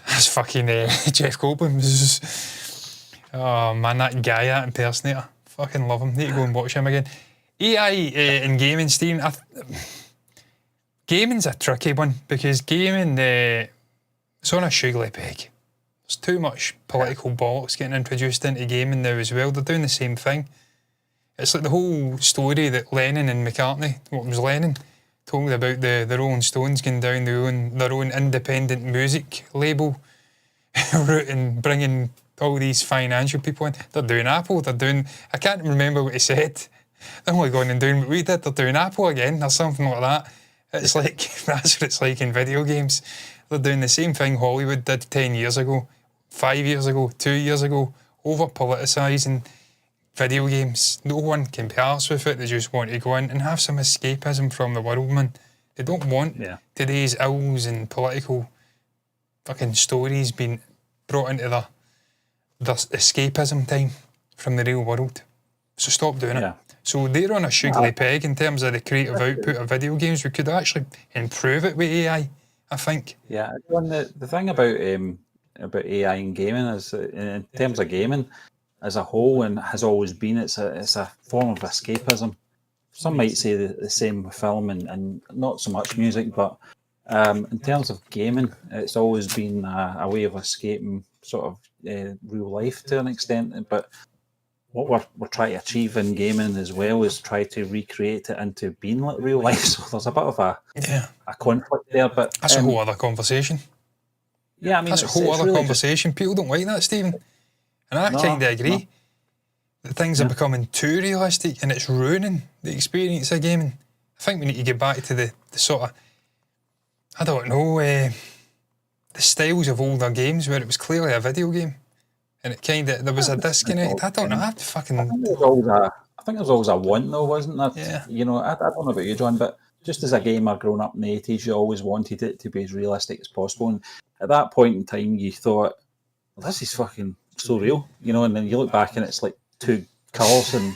S1: That's fucking Jeff Goldblum. Oh man, that guy, that impersonator. Fucking love him. Need to go and watch him again. AI in gaming, Stephen. Gaming's a tricky one because gaming, it's on a sugary peg. There's too much political bollocks getting introduced into gaming now as well. They're doing the same thing. It's like the whole story that Lennon and McCartney, what was Lennon, told about the Rolling Stones going down their own independent music label route and bringing all these financial people in. They're doing Apple, I can't remember what he said. They're only going and doing what we did, they're doing Apple again or something like that. It's like, that's what it's like in video games. They're doing the same thing Hollywood did 10 years ago, 5 years ago, 2 years ago, over-politicising video games. No one can be arsed with it. They just want to go in and have some escapism from the world, man. They don't want today's ills and political fucking stories being brought into their escapism time from the real world. So stop doing it. So they're on a sugary peg in terms of the creative output of video games. We could actually improve it with AI, I think.
S2: Yeah, the thing about AI and gaming is, in terms of gaming as a whole, and has always been, it's a form of escapism. Some might say the same with film and not so much music, but in terms of gaming, it's always been a way of escaping sort of real life to an extent. But what we're trying to achieve in gaming as well is try to recreate it into being like real life. So there's a bit of a conflict there. But
S1: that's a whole other conversation.
S2: Yeah, I mean,
S1: that's a whole other really conversation. People don't like that, Stephen. And I kind of agree that things are becoming too realistic and it's ruining the experience of gaming. I think we need to get back to the sort of, I don't know, the styles of older games where it was clearly a video game and it kind of, there was a disconnect. I don't know, I think
S2: there's always a want though, wasn't there?
S1: Yeah.
S2: You know, I don't know about you, John, but just as a gamer growing up in the 80s, you always wanted it to be as realistic as possible. And at that point in time, you thought, well, this is fucking so real, you know, and then you look back and it's like 2 colours and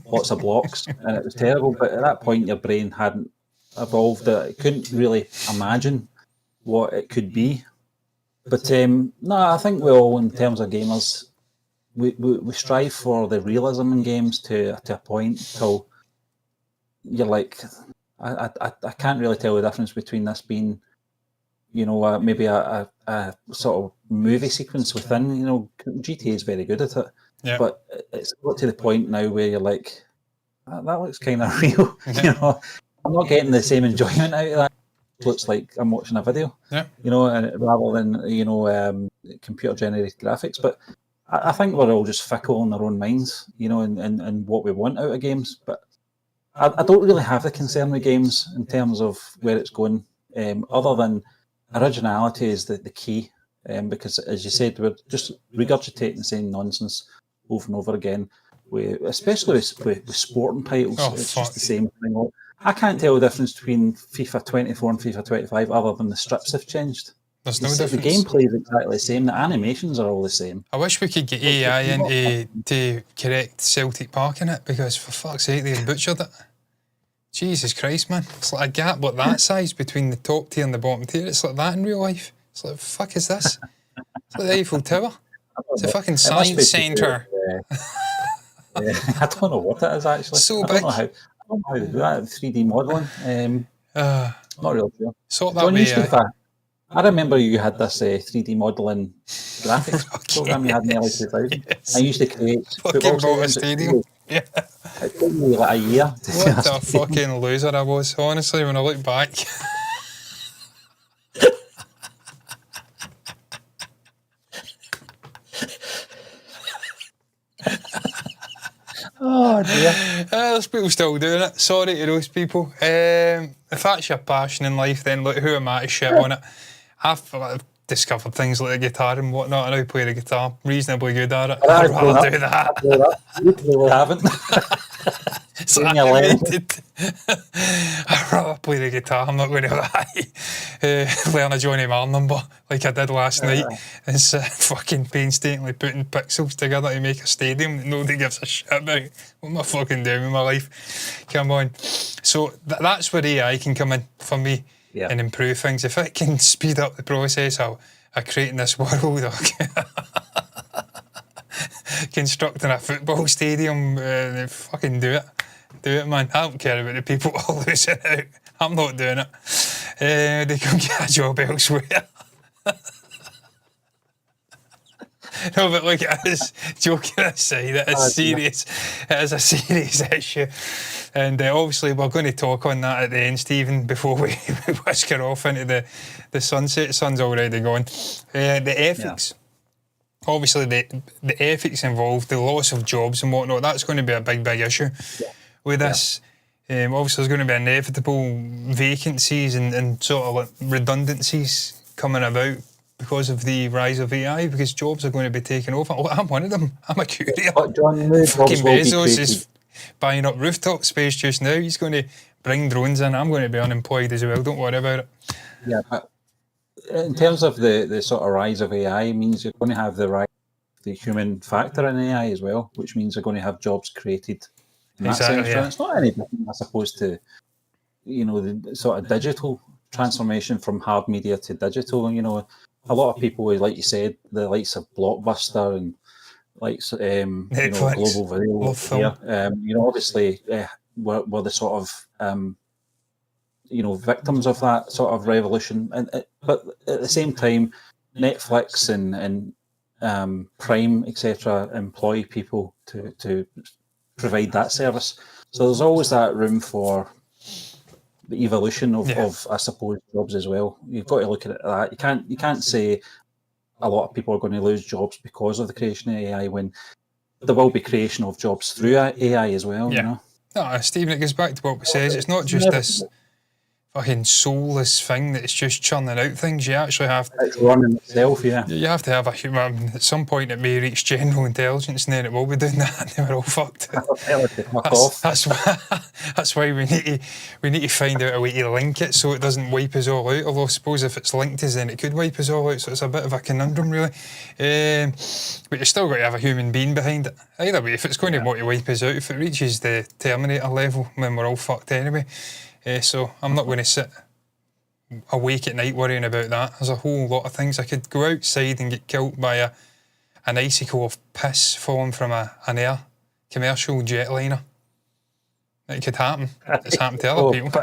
S2: lots of blocks and it was terrible. But at that point, your brain hadn't evolved. It couldn't really imagine what it could be. But no, I think we all, in terms of gamers, we strive for the realism in games to a point till you're like, I can't really tell the difference between this being, maybe a sort of movie sequence within. GTA is very good at it,
S1: Yeah.
S2: but it's got to the point now where you're like, that looks kind of real. I'm not getting the same enjoyment out of that. It looks like I'm watching a video.
S1: Yeah.
S2: Rather than computer generated graphics. But I think we're all just fickle in our own minds, and what we want out of games. But I don't really have the concern with games in terms of where it's going, other than originality is the key. Because, as you said, we're just regurgitating the same nonsense over and over again. Especially with sporting titles, it's just the same thing. I can't tell the difference between FIFA 24 and FIFA 25 other than the strips have changed.
S1: There's no difference.
S2: The gameplay is exactly the same. The animations are all the same.
S1: I wish we could get AI into to correct Celtic Park in it, because for fuck's sake they've butchered it. Jesus Christ, man. It's like a gap like that size between the top tier and the bottom tier. It's like that in real life. It's like, fuck is this? It's like the Eiffel Tower. It's a fucking science centre.
S2: I don't know what it is actually.
S1: So
S2: I
S1: big.
S2: don't know how to do that. 3D modelling. Not really sure.
S1: Sort that way.
S2: I remember you had this 3D modelling graphics program you had in the early 2000s.
S1: Yes.
S2: I used to create football
S1: stadium.
S2: Yeah. It took me like a year.
S1: What a fucking loser I was, honestly, when I look back.
S2: Oh dear.
S1: There's people still doing it. Sorry to those people. If that's your passion in life, then look, who am I to shit on it? I've discovered things like the guitar and whatnot, and I play the guitar reasonably good at it. I'd rather do that.
S2: You clearly haven't.
S1: It's animated. I'd rather play the guitar, I'm not going to lie. Learn a Johnny Marr number like I did last night. It's fucking painstakingly putting pixels together to make a stadium that nobody gives a shit about. What am I fucking doing with my life? Come on. So that's where AI can come in for me and improve things. If it can speed up the process of creating this world, constructing a football stadium, fucking do it. Do it, man. I don't care about the people losing out. I'm not doing it. They can get a job elsewhere. No, but look, it is, joking aside, it is serious. It is a serious issue. And obviously we're going to talk on that at the end, Stephen, before we whisk her off into the sunset. The sun's already gone. The ethics. Obviously the ethics involved, the loss of jobs and whatnot, that's going to be a big issue with this. Obviously there's going to be inevitable vacancies and sort of like redundancies coming about because of the rise of AI, because jobs are going to be taken over. Well, I'm one of them. I'm a courier. Fucking Bezos is buying up rooftop space just now. He's going to bring drones in. I'm going to be unemployed as well. Don't worry about it.
S2: Yeah, but in terms of the sort of rise of AI, it means you're going to have the rise of the human factor in AI as well, which means you're going to have jobs created in that sense. Yeah. It's not any different, I suppose, to the sort of digital transformation from hard media to digital. A lot of people, like you said, the likes of Blockbuster and likes Global Video here, obviously were the sort of victims of that sort of revolution. But at the same time, Netflix and Prime, etc., employ people to provide that service. So there's always that room for the evolution of I suppose, jobs as well. You've got to look at it like that. You can't say a lot of people are going to lose jobs because of the creation of AI when there will be creation of jobs through AI as well.
S1: No, Stephen, it goes back to what we said. It's not just this fucking soulless thing that's just churning out things. You actually have to...
S2: It's running itself,
S1: You have to have a human... At some point it may reach general intelligence and then it will be doing that and then we're all fucked. That's why we need to find out a way to link it so it doesn't wipe us all out. Although I suppose if it's linked us then it could wipe us all out, so it's a bit of a conundrum really. But you've still got to have a human being behind it. Either way, if it's going to want to wipe us out, if it reaches the Terminator level, then we're all fucked anyway. So I'm not going to sit awake at night worrying about that. There's a whole lot of things. I could go outside and get killed by an icicle of piss falling from an air commercial jetliner. It could happen. It's happened to other people.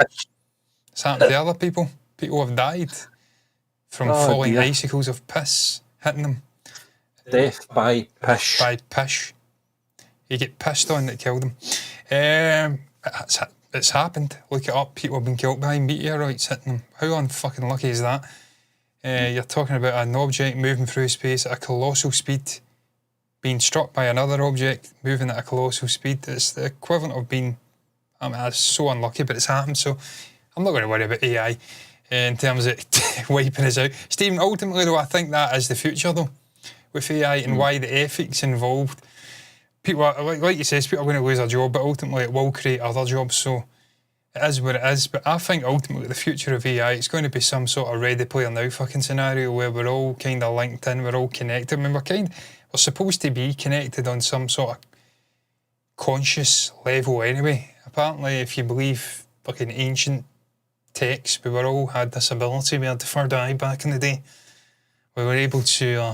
S1: It's happened to other people. People have died from falling icicles of piss hitting them.
S2: Death by pish.
S1: By pish. You get pissed on that killed them. It's happened. Look it up. People have been killed by meteorites hitting them. How unfucking lucky is that? You're talking about an object moving through space at a colossal speed, being struck by another object moving at a colossal speed. It's the equivalent of being... I mean, that's so unlucky, but it's happened. So I'm not going to worry about AI in terms of wiping us out. Stephen, ultimately, though, I think that is the future, though, with AI and why the ethics involved. People are, like you say, people are going to lose their job, but ultimately it will create other jobs. So it is what it is. But I think ultimately the future of AI, it's going to be some sort of Ready Player Now fucking scenario where we're all kind of linked in, we're all connected. I mean, we're supposed to be connected on some sort of conscious level anyway. Apparently, if you believe fucking ancient texts, we all had this ability. We had the third eye back in the day. We were able to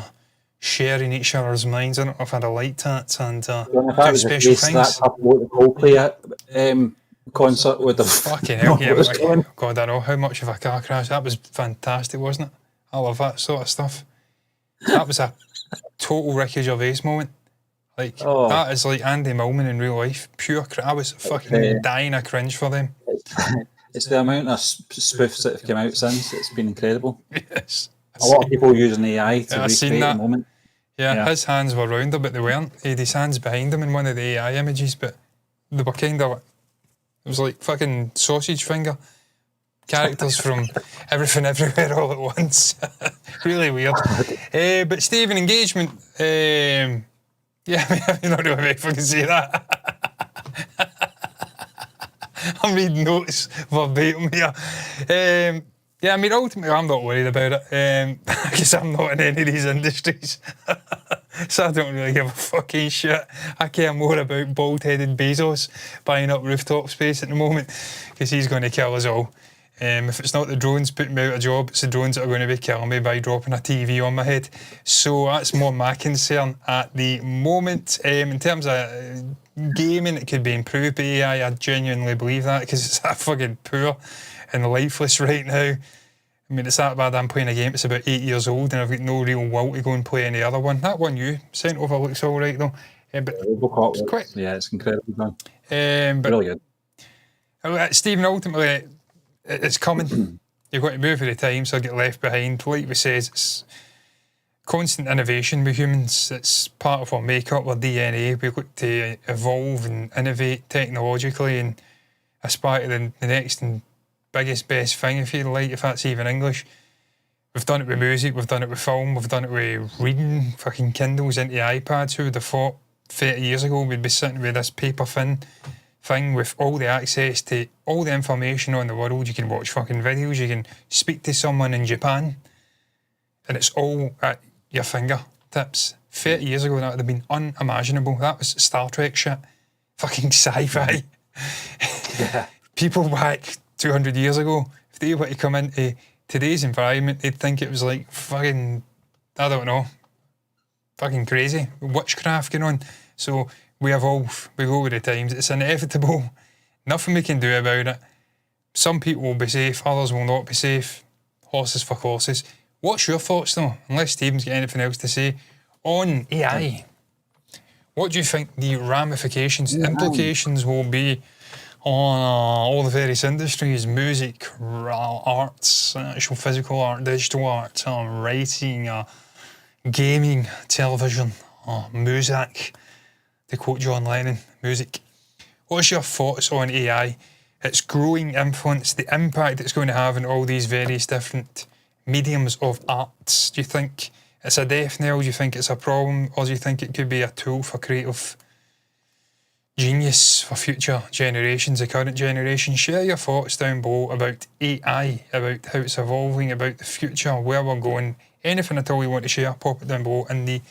S1: share in each other's minds. I don't know if I'd have liked that and do special things.
S2: That couple at the Coldplay concert with the
S1: fucking hell, yeah. God, I know how much of a car crash. That was fantastic, wasn't it? I love that sort of stuff. That was a total Ricky Gervais moment. Like, that is like Andy Millman in real life. Pure I was fucking dying of cringe for them.
S2: It's the amount of spoofs that have come out since. It's been incredible.
S1: Yes.
S2: A lot of people using AI to recreate the moment.
S1: Yeah, his hands were round him, but they weren't. He had his hands behind him in one of the AI images, but they were kind of... It was like fucking sausage finger. Characters from Everything Everywhere all at once. Really weird. But Stephen, engagement... yeah, I mean, I don't know if I can say that. I'm reading notes verbatim here. Yeah, I mean, ultimately, I'm not worried about it because I'm not in any of these industries. So I don't really give a fucking shit. I care more about bald-headed Bezos buying up rooftop space at the moment because he's going to kill us all. If it's not the drones putting me out of a job, it's the drones that are going to be killing me by dropping a TV on my head. So that's more my concern at the moment. In terms of gaming, it could be improved by AI. I genuinely believe that because it's that fucking poor and lifeless right now. I mean, it's that bad I'm playing a game that's about 8 years old and I've got no real will to go and play any other one. That one you sent over looks all right though. But
S2: it's quite... Yeah, it's incredibly done.
S1: But
S2: really good.
S1: Stephen, ultimately, it's coming. You've got to move with the times or get left behind. Like we says, it's constant innovation with humans. It's part of our makeup, our DNA. We look to evolve and innovate technologically and aspire to the next and biggest, best thing, if you like, if that's even English. We've done it with music, we've done it with film, we've done it with reading fucking Kindles into iPads. Who would have thought 30 years ago we'd be sitting with this paper thin thing with all the access to all the information on the world. You can watch fucking videos, you can speak to someone in Japan, and it's all at your fingertips. 30 years ago that would have been unimaginable. That was Star Trek shit. Fucking sci-fi.
S2: Yeah.
S1: People back 200 years ago, if they were to come into today's environment, they'd think it was like fucking, I don't know, fucking crazy. Witchcraft going on. So we evolve, we go with the times. It's inevitable. Nothing we can do about it. Some people will be safe, others will not be safe. Horses for courses. What's your thoughts though, unless Stephen's got anything else to say, on AI? What do you think the ramifications, implications will be on all the various industries, music, arts, actual physical art, digital art, writing, gaming, television, music, to quote John Lennon, music. What's your thoughts on AI, its growing influence, the impact it's going to have on all these various different mediums of arts? Do you think it's a death knell? Do you think it's a problem? Or do you think it could be a tool for creative genius for future generations, the current generation? Share your thoughts down below about AI, about how it's evolving, about the future, where we're going. Anything at all you want to share, pop it down below in the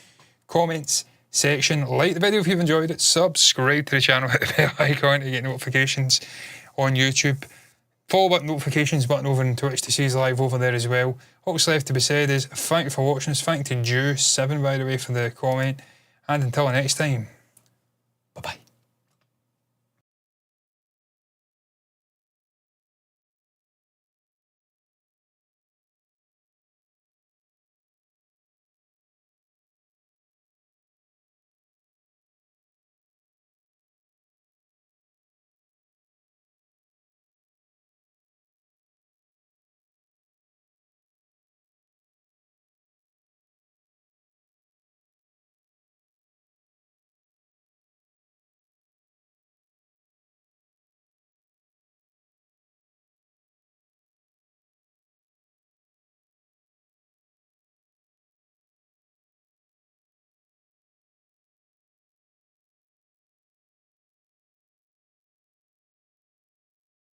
S1: comments section. Like the video if you've enjoyed it, subscribe to the channel, hit the bell icon to get notifications on YouTube. Follow that notifications button over on Twitch to see us live over there as well. What's left to be said is thank you for watching us. Thank you to Jew7 by the way for the comment. And until next time, bye bye.